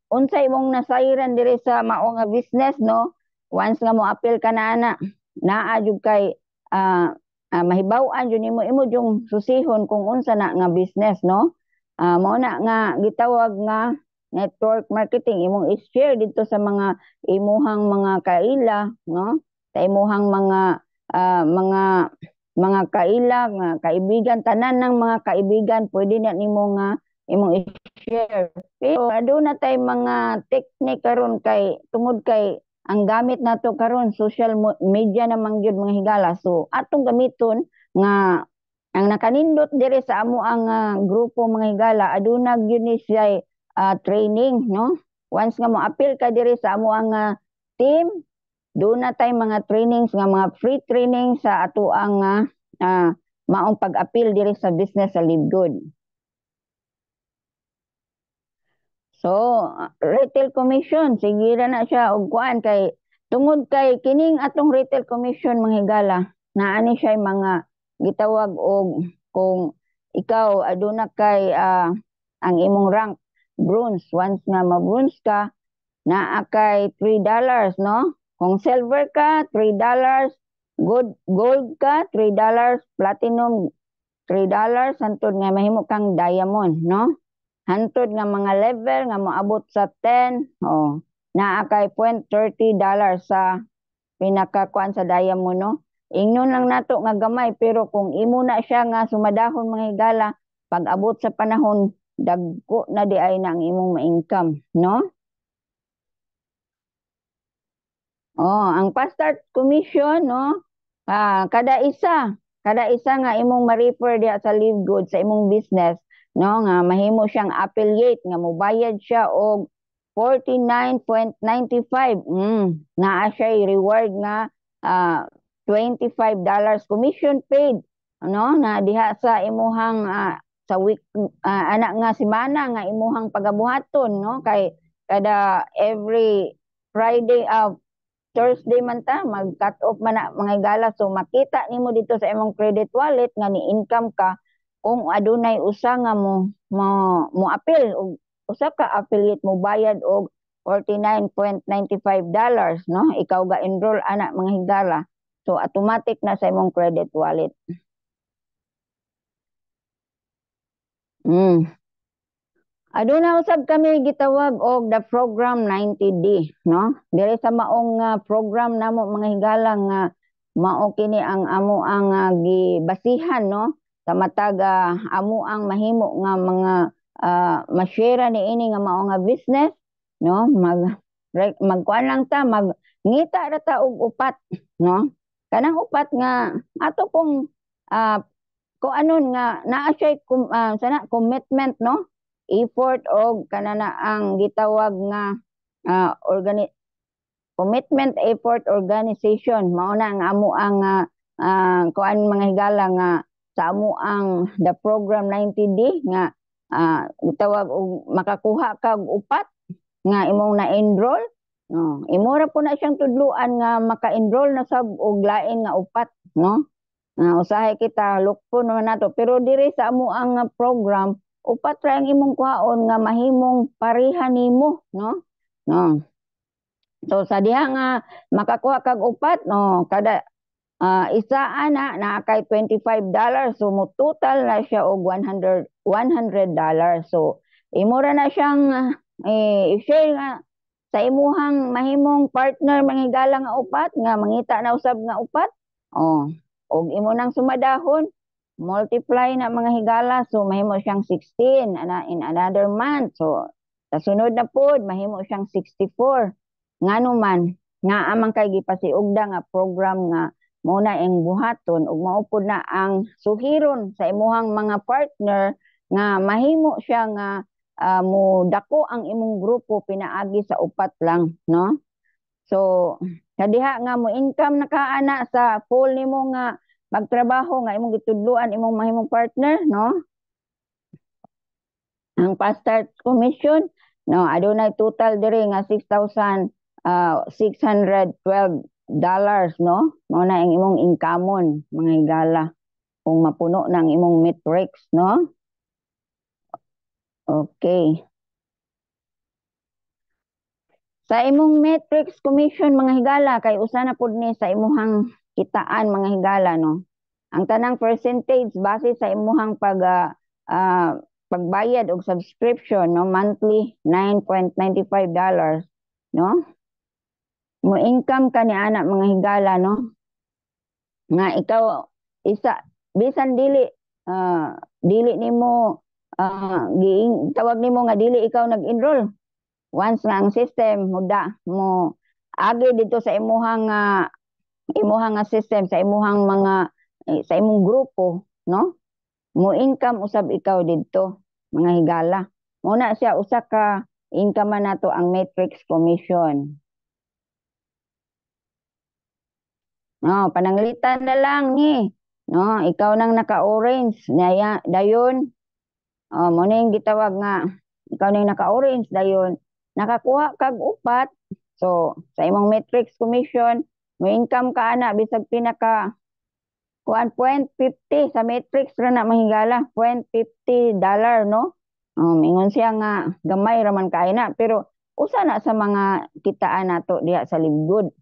unsay imong nasayran diri sa mao nga business, no? Once nga mo appeal ka na naa jud kay mahibaw-an jud imo yung susihon kung unsa na nga business, no? Mao na nga gitawag nga network marketing, imong i-share dito sa mga imuhang mga kaila, no? Sa imuhang mga kaila nga kaibigan, tanan ng mga kaibigan pwede na nimo nga imong i-share. Pero aduna tay mga technique karon kay tungod kay ang gamit nato karon social media namang gyud mga higala. So atong gamiton nga ang nakanindot diri sa amo ang grupo mga higala aduna gyud ni siya training, no? Once nga mo appeal ka diri sa amo ang team, doon na tay mga trainings nga mga free training sa ato ang maong pag-appeal diri sa business sa Live Good. So, retail commission, sige na siya og kuan kay tungod kay kining atong retail commission mga higala, naani siya mga gitawag og kung ikaw aduna kay ang imong rank bronze, once nga ma-bronze ka naa kay $3, no? Kung silver ka, $3, gold ka, $3, platinum, $3, hantod nga mahimo kang diamond, no? Hantod nga mga level nga moabot sa 10, oh, naa kay $30 sa pinakakuan sa diamond, no? Ingnon lang nato nga gamay pero kung imo na siya nga sumadahon mga higala, pag abot sa panahon dagko na di ay na ang imong ma-income, no? Oh, ang pa-start commission, no? Kada isa nga imong ma-refer diha sa Live Good sa imong business, no? Nga mahimo siyang affiliate nga mobayad siya og 49.95. Naa siya reward nga $25 commission paid, no? Na diha sa imuhang sa week ana nga semana nga imuhang pagabuhaton, no? Kay kada every Friday Thursday man ta mag-cut off man na mga higala, so makita nimo dito sa imong credit wallet nga ni income ka kung adunay usa nga mo appeal og usa ka affiliate mo bayad og $49.95, no? Ikaw ga enroll ana mga higala, so automatic na sa imong credit wallet. Aduna usab kami gitawag og the program 90D, no? Diri sa maong program namo mga higala nga mao kini ang amo ang gibasihan, no? Sa matag amo ang mahimo nga mga ma-share ni ini nga mao nga business, no? Magkuan lang ta, magngita ra ta og upat, no? Kanang upat nga ato pong kung anon nga naa siya sana commitment, no? Effort og kanana ang gitawag nga ah, organi commitment, effort, organization, mao na ang amo ang kuan mga higala nga sa amo ang the program 90D nga gitawag og makakuha kag upat nga imong na-enroll, no? Imura po na siyang tudluan nga maka-enroll na sab og lain nga upat, no? Usahay kita lukpo naman nato pero diri sa amo ang program upat ra ang imong kuhaon nga mahimong pareha nimo, no? No. So sa diha nga makakuha kag upat, no, kada isa na kay $25, so mo total na siya og $100. So imura na siyang i-share nga sa imuhang mahimong partner manghigala nga upat nga mangita na usab nga upat. Oh, og imo nang sumadahon multiply na mga higala, so mahimo siyang 16 in another month. So sa sunod na pod mahimo siyang 64. Ngano man nga amang kay gipasiugda nga program nga mao na ang buhaton ug mao pod na ang suhiron sa imuhang mga partner nga mahimo siya nga mo dako ang imong grupo pinaagi sa upat lang, no? So kadiha nga mo income nakaana sa full nimo nga magtrabaho nga imong gitudluan imong mahimong partner, no? Ang fast start commission, no, adunay total diri nga $6,612, no? Mao na ang imong income mga higala kung mapuno na ang imong metrics, no? Okay. Sa imong metrics commission mga higala kay usa na pud ni sa imuhang kitaan mga higala, no. Ang tanang percentage base sa imuhang pagbayad og subscription, no, monthly $9.95, no. Mo income ka ni ana mga higala, no, nga ikaw isa bisan dili nimo tawag nimo nga dili ikaw nag-enroll. Once nga ang system mo agi dito sa imuhang nga system sa imuhang sa imong grupo, no, mo income usab ikaw didto mga higala. Muna siya usa ka income man nato ang matrix commission. No, pananglitan na lang ni, no, ikaw nang naka-orange dayon. Mo ning gitawag nga ikaw ning naka-orange dayon nakakuha kag upat. So sa imong matrix commission mo income ka ana bisag pinaka kuan 0.50 sa matrix ra na mahigala $0.50, no. Mingon siya nga gamay ra man kay na pero usa na sa mga kitaan nato diha sa libgod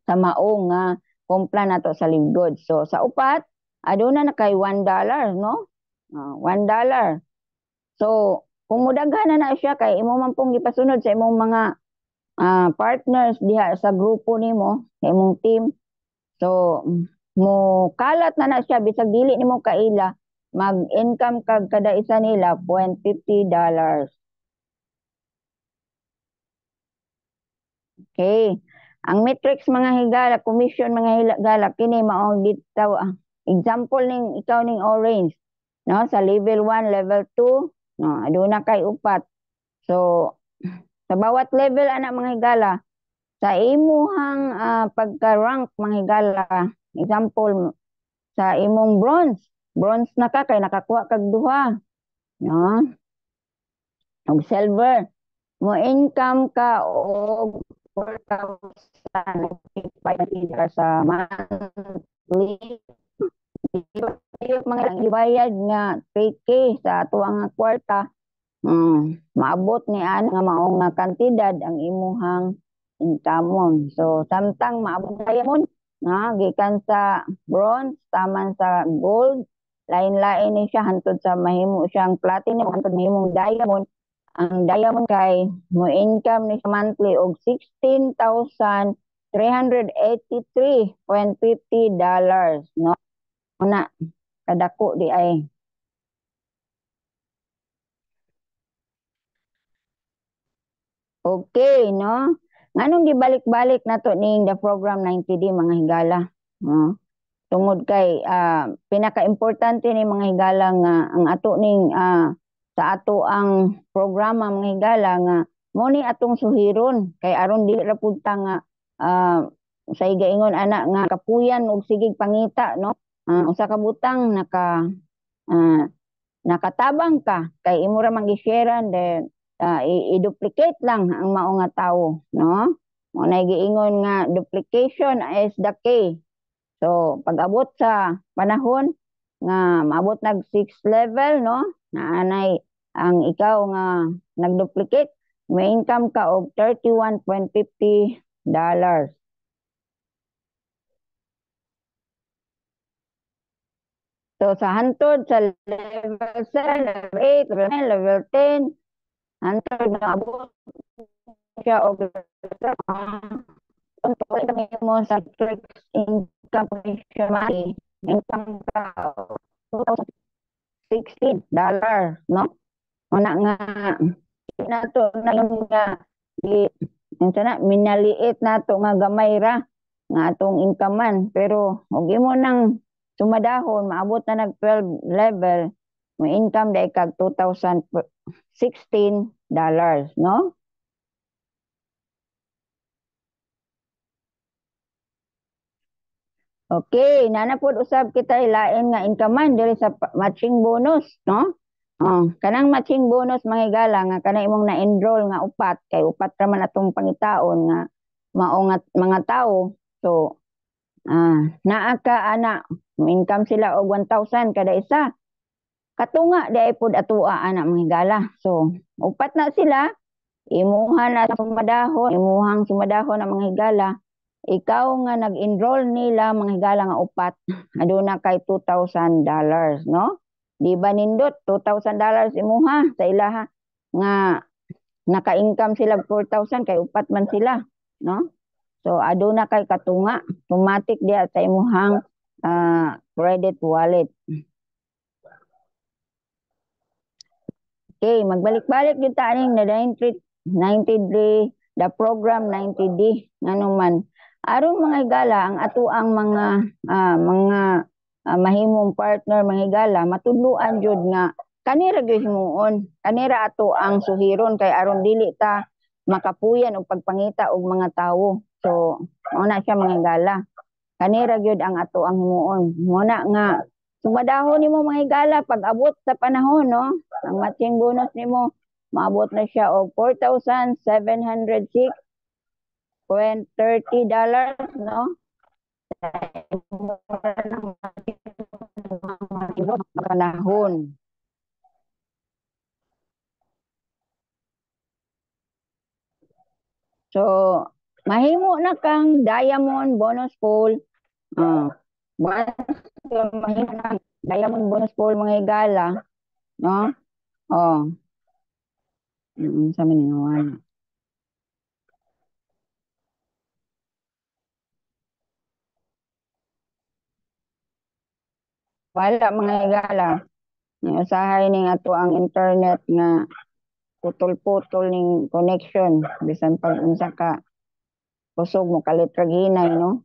sa maong nga kumpla nato sa libgod. So sa upat aduna na kay $1, no. $1. So kung mudaghan na siya kay imo man pong gipasunod sa imong mga partners diha sa grupo nimo, sa imong team. So mo kalat na siya bisag dili nimo kaila mag-income kag kada isa nila $0.50. Okay. Ang matrix mga higala, commission mga higala kini mao example ning ikaw ning orange, no, sa level 1, level 2, no, aduna kay upat. So sa bawat level ana mga higala sa imuhang pagka-rank mga higala, example sa imong bronze na ka kay nakakuha kag duha, no, og silver mo income ka og 4,005 sa monthly. Mga ibayad nga 3K sa ato nga kwarta, maabot ni ana nga mao nga kantidad ang imuhang income. So samtang maabot diamond nga gikan sa bronze taman sa gold, lain-lain ni siya hantod sa mahimo siyang platinum hantod mahimong diamond. Ang diamond kay mo income ni sa monthly og $16,383.50, no. Una kadako di ay. Okay, no? Nganong gibalik-balik nato ning the program 90D mga higala, no? Tungod kay pinaka-importante ni mga higala nga ang ato ning sa ato ang programa mga higala nga mo ni atong suhiron kay aron dili ra pud ta nga sa igaingon ana nga kapuyan og sigig pangita, no. Usa ka butang nakatabang ka kay imo ra manggi-sharean then i-duplicate lang ang mao nga tawo, no. Mo na giingon nga duplication is the key. So pag-abot sa panahon nga maabot nag 6 level, no, naanay ang ikaw nga nag-duplicate may income ka og $31.50. So sa hantod sa level 7, level 8, level 9, level 10, hantod na abot siya og kami mo sa fixed income commission money, income ka $16, no? Una nga nato na yung nga minaliit nato nga gamay ra nga atong income pero og imo nang sumadahon maabot na nag 12 level may income dai kag $2,016, no? Okay, nanapod usab kita ilain nga income diri sa matching bonus, no? Oh, kanang matching bonus mga higala nga kana imong na-enroll nga upat kay upat ra man atong pangitaon nga mao nga mga tawo. So, naa ka ana, income sila og 1,000 kada isa. Katunga di ay pod atua ana mga higala. So, upat na sila, imuha na sumadahon, imuhang sumadahon ang mga higala. Ikaw nga nag-enroll nila mga higala nga upat, aduna kay $2,000, no? Di ba nindot $2,000 imuha sa ilaha nga naka-income sila 4,000 kay upat man sila, no? So aduna kay katunga, automatic diya sa imuhang credit wallet. Okay, magbalik-balik gyud ta aning na 90 day, the program 90D nganuman. Aron mga higala ang ato ang mga mahimong partner mga higala matudluan jud nga kanira gyud himuon, kanira ato ang suhiron kay aron dili ta makapuyan og pagpangita og mga tawo. So mao na siya mga higala. Kanira gyud ang ato ang himuon. Mo na nga sumadahon nimo mga higala pag abot sa panahon, no? Ang matching bonus nimo maabot na siya og $4,706.30, no? Panahon. So, mahimo na kang diamond bonus pool. Mahimo na diamond bonus pool mga higala, no? Oh. Sa mininawan. Wala mga higala. Usahay ning ato ang internet nga putol-putol ning connection bisan pag unsa ka kusog mo kalit ra ginay, no?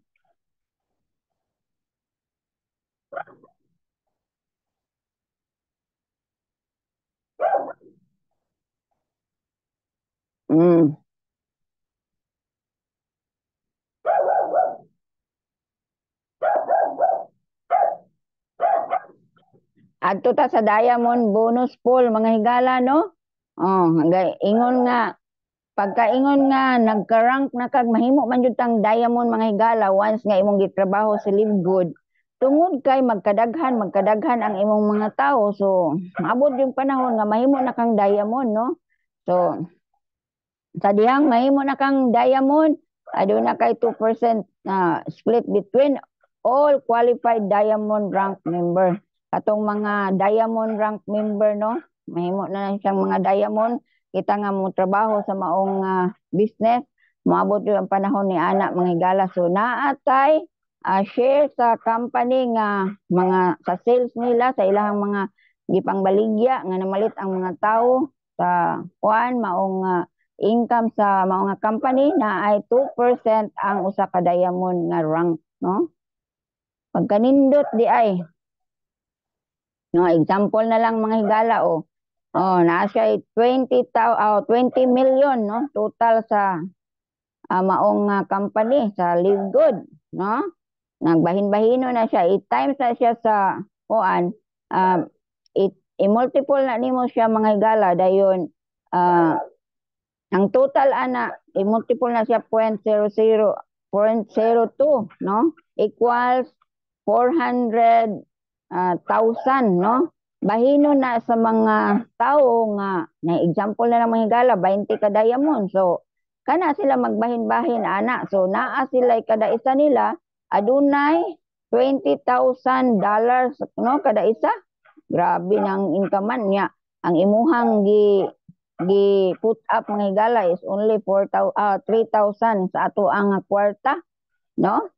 Mm. Adto ta sa diamond bonus pool mga higala, no? Oh, ingon nga pagkaingon nga nagka-rank na kag mahimo man jud tang diamond mga higala once nga imong gitrabaho sa Live Good. Tungod kay magkadaghan ang imong mga tawo, so maabot yung panahon nga mahimo na kang diamond, no? So sa dihang mahimo na kang diamond, aduna kay 2% split between all qualified diamond rank member. Katong mga diamond rank member, no? Mahimo na siyang mga diamond. Kita nga mo trabaho sa maong business. Maabot yung panahon ni anak mga higala. So naatay share sa company nga mga sa sales nila sa ilahang mga gipangbaligya nga namalit ang mga tawo sa kuan maong income sa mga company na ay 2% ang usa ka diamond nga rank, no? Pagkanindot di ay no, example na lang mga higala, naa siya 20 million, no? Total sa maong company sa Live Good, no? Nagbahin-bahino na siya, 8 times na siya sa kuan, i-multiple na nimo siya mga higala dayon ang total ana i-multiple na siya 0.02, no? Equals 400,000, no? Bahino na sa mga tao nga na example na lang mga higala 20 ka diamond. So kana sila magbahin-bahin ana. So naa sila kada isa nila adunay $20,000, no, kada isa. Grabe nang income niya. Ang imuhang gi put up mga higala is only 3,000 sa ato ang kwarta, no?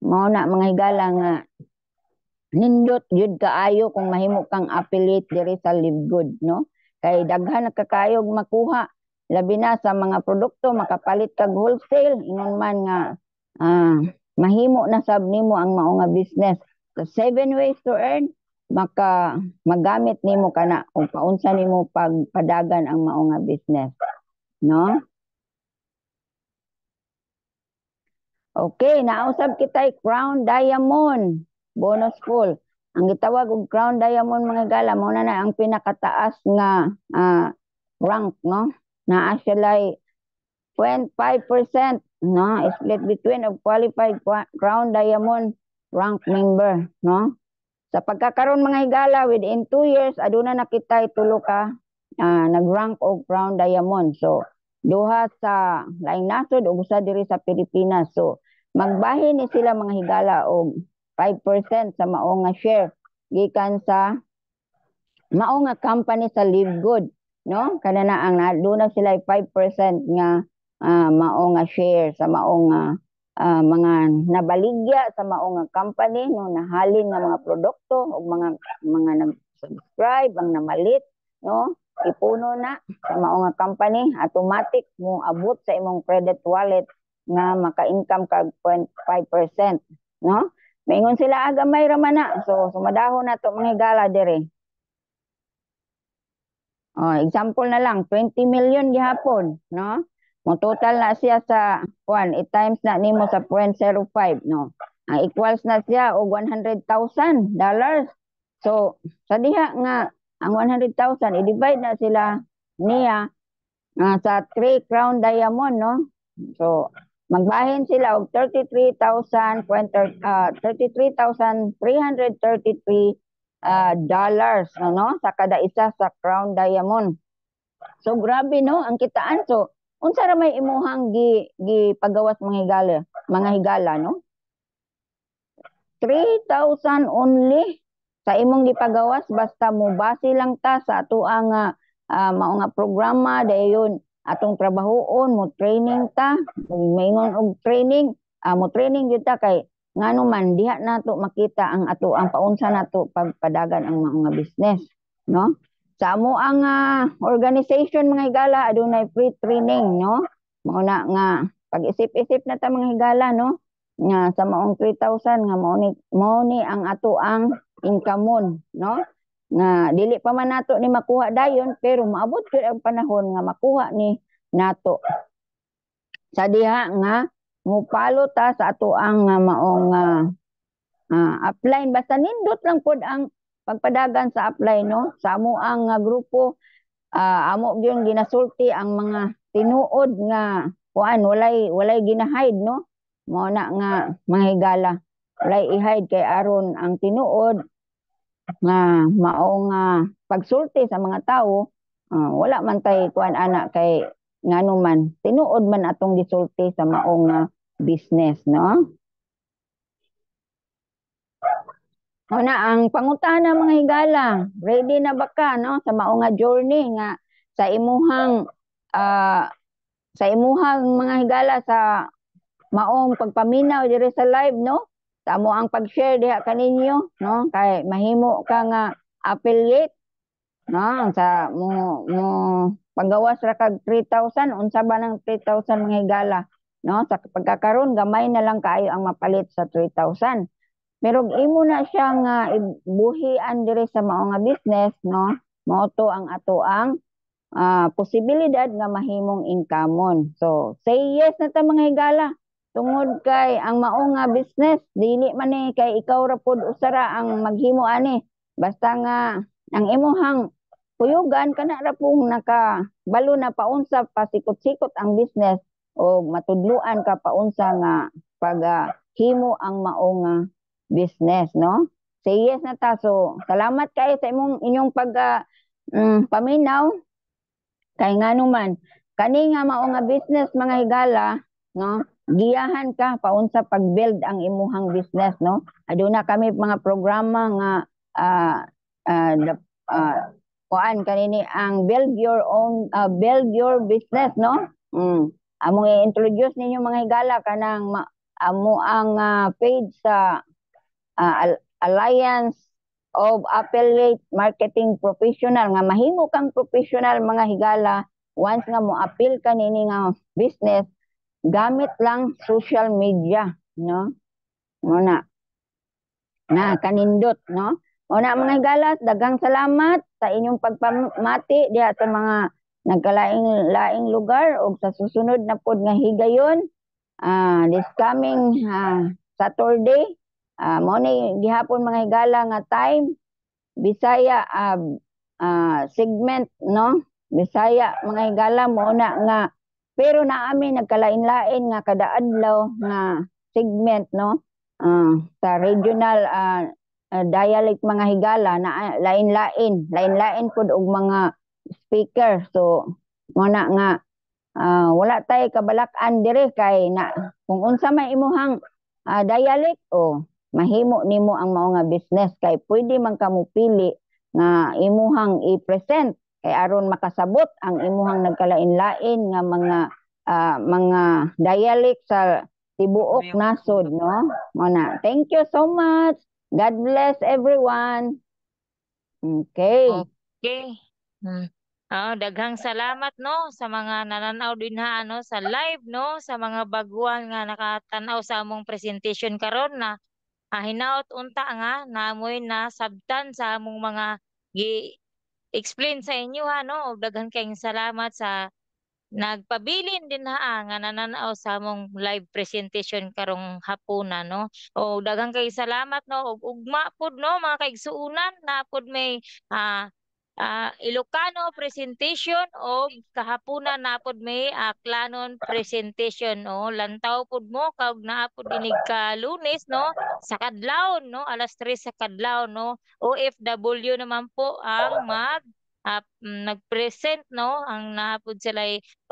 Mao na mga higala nga nindot yun kaayo kung mahimo kang affiliate diri sa Live Good, no? Kay daghan na kakayog makuha labi na sa mga produkto makapalit kag wholesale ingon man nga mahimo na sab nimo ang mao nga business. So 7 ways to earn maka magamit nimo kana kung paunsa nimo pagpadagan ang mao nga business, no? Okay, nausab kitay Crown Diamond bonus pool. Ang gitawag og Crown Diamond mga gala mo na ang pinakataas nga rank, no? Naa siya lay 0.5%, no? Split between of qualified Crown Diamond rank member, no? Sa pagkakaroon mga higala within 2 years aduna na kitay tulo ka nag-rank og Crown Diamond. So duha sa laing nasod ug usa diri sa Pilipinas. So magbahin ni sila mga higala og 5% sa mao nga share gikan sa mao nga company sa Live Good, no? Kana na ang aduna sila 5% nga mao nga share sa mao nga mga nabaligya sa mao nga company, no, nahalin nga mga produkto ug mga nag-subscribe ang namalit, no? Ipuno na sa mao nga company, automatic mo abot sa imong credit wallet nga maka-income kag 0.5%, no? Maingon sila gamay ra man na. So sumadahon na to mga higala dire. Oh, example na lang 20 million gihapon, no? Mo total na siya sa i-times na nimo sa 0.05, no? Ang equals na siya og $100,000. So sa diha nga ang 100,000 i-divide na sila niya sa 3 Crown Diamond, no? So magbahin sila og 33,333 dollars, no, sa kada isa sa Crown Diamond. So grabe, no, ang kitaan. So unsa ra may imuhang gipagawas mga higala, no? 3,000 only sa imong gipagawas basta mo base lang ta sa ato ang mao nga programa dayon atong trabahoon mo training ta maingon og training mo training gyud ta kay ngano man diha nato makita ang ato ang paunsa nato pagpadagan ang mga business, no? Sa amo ang organization mga higala adunay free training, no? Mao na nga pag-isip-isip na ta mga higala, no? Nga sa maong 3,000 nga mao ni ang ato ang income, no? Nga dili pa man nato ni makuha dayon pero maabot gyud ang panahon nga makuha ni nato sa diha nga mupalo ta sa ato ang maong upline basta nindot lang pod ang pagpadagan sa upline, no? Sa amo ang grupo amo gyud ginasulti ang mga tinuod nga walay ginahide, no? Mao na nga mga higala walay i-hide kay aron ang tinuod nga mao nga pagsulti sa mga tawo wala man tay kuan ana kay ngano man tinuod man atong gisulti sa maong business, no? Una ang pangutana mga higala, ready na ba ka, no, sa mao nga journey nga sa imuhang mga higala sa maong pagpaminaw diri sa live, no? Sa mo ang pag-share diha kaninyo, no? Kay mahimo ka nga affiliate, no? Sa mo paggawas ra kag 3,000 unsa ba ng 3,000 mga higala, no? Sa pagkakaroon gamay na lang kaayo ang mapalit sa 3,000. Pero imo na siya nga ibuhian diri sa mao nga business, no? Mao to ang ato ang posibilidad nga mahimong income. So say yes na ta mga higala. Tungod kay ang mao nga business dili man ni kay ikaw ra pud usara ang maghimo ani. Basta nga ang imuhang kuyugan kana ra pong nakabalo na paunsa pasikot-sikot ang business o matudluan ka paunsa nga paghimo ang mao nga business, no? Say yes na ta. So salamat kayo sa inyong paminaw kay ngano man kani nga mao nga business mga higala, no? Giyahan ka paunsa pag-build ang imuhang business, no? Aduna kami mga programa nga kuan kanini ang build your business, no? Among i-introduce ninyo mga higala kanang amo ang page sa Alliance of Affiliate Marketing Professional nga mahimo kang professional mga higala once nga mo appeal ka nini nga business gamit lang social media, no? Muna na kanindot, no? Una mga higalas, daghang salamat sa inyong pagpamati diha sa mga nagkalaing-laing lugar o sa susunod na pod nga higayon. This coming Saturday, mo ni gihapon mga higala nga time Bisaya segment no. Bisaya mga higala mo na nga pero naami nagkalain-lain nga kada adlaw nga segment no. Sa regional dialect mga higala na lain-lain pud og mga speaker. So mo na nga wala tay kabalak-an dire kay na kung unsa may imuhang dialect o mahimo nimo ang mao nga business kay pwede man kamo pili nga imuhang i-present kay aron makasabot ang imuhang nagkalain-lain nga mga dialect sa tibuok nasod no. Mo na. Thank you so much. God bless everyone. Okay. Okay. Daghang salamat no sa mga nananaw din ha ano sa live no sa mga baguhan nga nakatanaw sa among presentation karon na hinaot unta nga namoy na sabtan sa among mga gi-explain sa inyo ha no ug daghan kayong salamat sa nagpabilin din ha nga nananaw sa among live presentation karong hapuna no. O daghang kay salamat no ug ugma pud no mga kaigsuonan na pud may Ilocano presentation o kahapunan na pud may Aklanon presentation no. Lantaw pud mo kag naa pud inig ka Lunes no sa kadlawon no alas 3 sa kadlawon no. OFW naman po ang nag-present no ang napod sila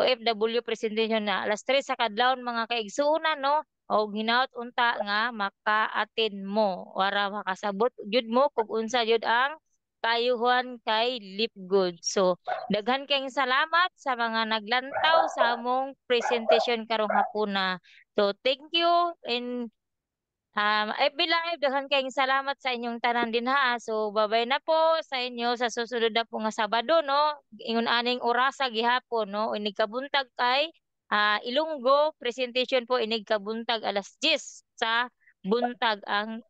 OFW presentation na alas 3 sa kadlawon mga kaigsuonan no o hinaut unta nga maka-attend mo para makasabot jud mo kung unsa jud ang kayuhan kay Lipgood. So daghan kayong salamat sa mga naglantaw sa among presentation karong hapuna. So thank you and FB Live, daghan kayong salamat sa inyong tanan din ha. So, babay na po sa inyo sa susunod na po nga Sabado, no? Ingon aning orasa gihapon, no? Inig kabuntag kay Ilonggo, presentation po inig kabuntag alas 10 sa buntag ang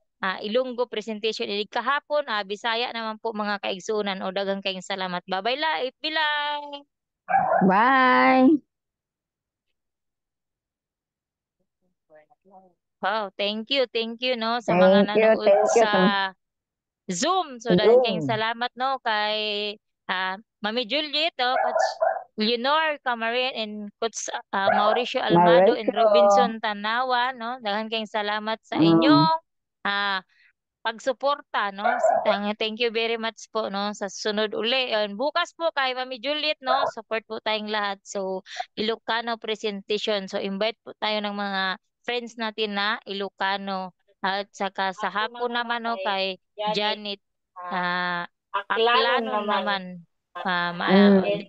Ilonggo presentation. Inig kahapon, Bisaya naman po mga kaigsunan o daghang kayong salamat. Babay la, FB Live. Bye. Wow, thank you no sa mga nanood Thank you sa Zoom. So dahil kayong Zoom. salamat no kay Mami Juliet, Coach Leonor Camarin and Coach Mauricio Almado and Mauricio. Robinson Tanawa no. Daghan kayong salamat sa Mm. inyong ah, pagsuporta no. Thank you very much po no sa sunod uli. And bukas po kay Mami Juliet no, support po tayong lahat. So Ilocano presentation. So invite po tayo ng mga friends natin na Ilocano. At saka sa hapon naman no kay Janet Aklanon naman. Mm.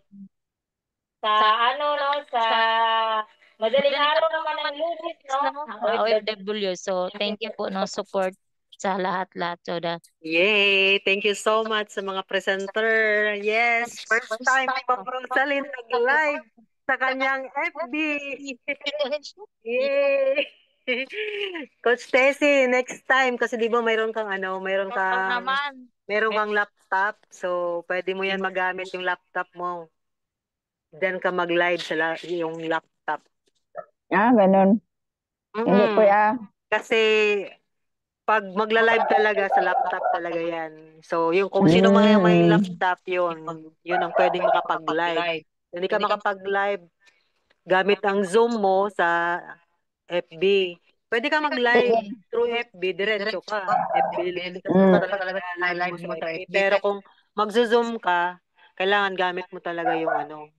Sa ano no sa madaling madaling araw araw naman ng naman Lunes Lunes, no no? OFW. OFW. So, thank you po, no, support sa lahat-lahat. So, Yay! Thank you so much sa mga presenter. Yes, first time ni Ma'am Rosaline nag-live sa kanyang FB. Yay! Coach Tessie, next time kasi di ba mayroon kang naman. mayroon kang laptop, so pwede mo yan magamit yung laptop mo. Diyan ka mag-live sa yung laptop. Ganun. Hindi ko Kasi pag magla-live talaga sa laptop talaga yan. So, yung kung sino mga may Mm. laptop yun ang pwedeng makapag-live. Hindi ka makapag-live gamit ang Zoom mo sa FB. Pwede ka mag-live Sige. through FB, diretso ka. FB, diretso ka Mm. talaga live mo sa FB. Pero kung magzo-Zoom ka, kailangan gamit mo talaga yung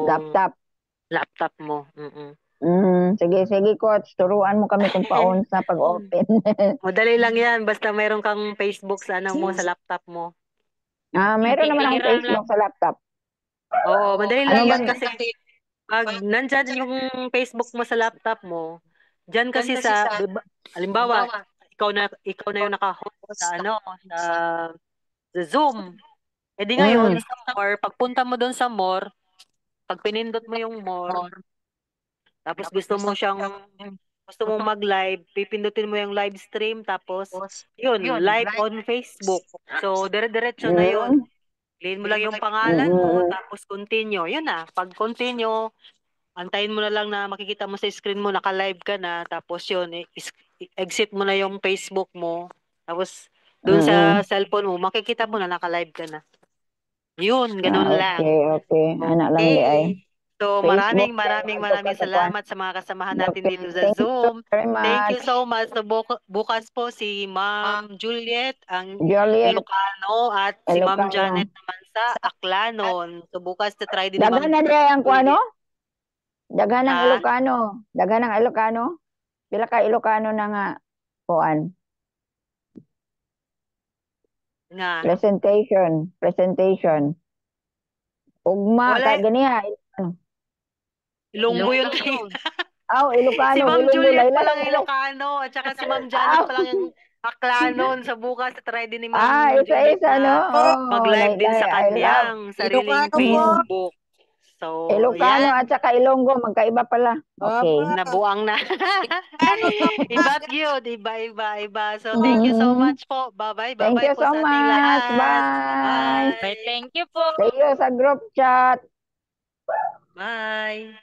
Laptop. laptop mo. Mm-mm. Sige, coach. Turuan mo kami kung paon sa pag-open. Madali lang yan, basta mayroon kang Facebook sa sa laptop mo. Meron naman akong Hiram lang. Facebook sa laptop. Oo, madali Ano lang ba? yun kasi pag nandyan yung Facebook mo sa laptop mo, dyan kasi halimbawa, ikaw na yung naka-host sa sa Zoom. E di ngayon, Mm. sa more, pagpunta mo doon sa more, pag pinindot mo yung more, tapos gusto mo siyang gusto mong mag-live, pipindutin mo yung live stream, tapos, yun, live on Facebook. So, dire-diretso na yun. Mm. Piliin mo lang yung pangalan mo, Mm. tapos continue. Yun na, pag continue, antayin mo na lang na makikita mo sa screen mo, naka-live ka na, tapos yun, exit mo na yung Facebook mo, tapos dun sa Mm. cellphone mo, makikita mo na naka-live ka na. Yun, ganun lang. Okay, okay. Anak lang di ay. Okay. So, Facebook maraming kay maraming adto ka maraming sa kwan. salamat sa mga kasamahan natin Okay, dito sa thank you Zoom. very Thank you much, so much. So, bukas po si Ma'am Juliet, ang Juliet Ilocano, at si Ma'am Ilocano. Janet naman sa Aklanon. So, bukas na try din ni Daghan Ma'am na di ang kuano? Juliet. Daghan ng Ha? Ilocano. Daghan ng Ilocano. Pila ka Ilocano na nga kuan? Nga. Presentation. Ugma Wala, ka ganiha. Ilonggo yun tayo. Aw, Si Ilocano, Ma'am Ilonggo, Juliet pa laylay. lang Ilocano, at saka si Ma'am Janet Aw. pa lang yung Aklanon. Sa bukas, try din ni Ah, Ma'am Juliet isa-isa no. na Oh, mag-live din laylay. sa I love kanyang sariling Ilocano po. Facebook. So, Ilocano yan. at saka Ilonggo, magkaiba pala. Okay. Aba. Nabuang na. Ano to? Iba yun. Iba. So, thank you so Mhm. much po. Bye-bye. Thank Bye-bye you po so sa ating much. lahat. Bye. Bye, Bye. thank you po. See you sa group chat. Bye.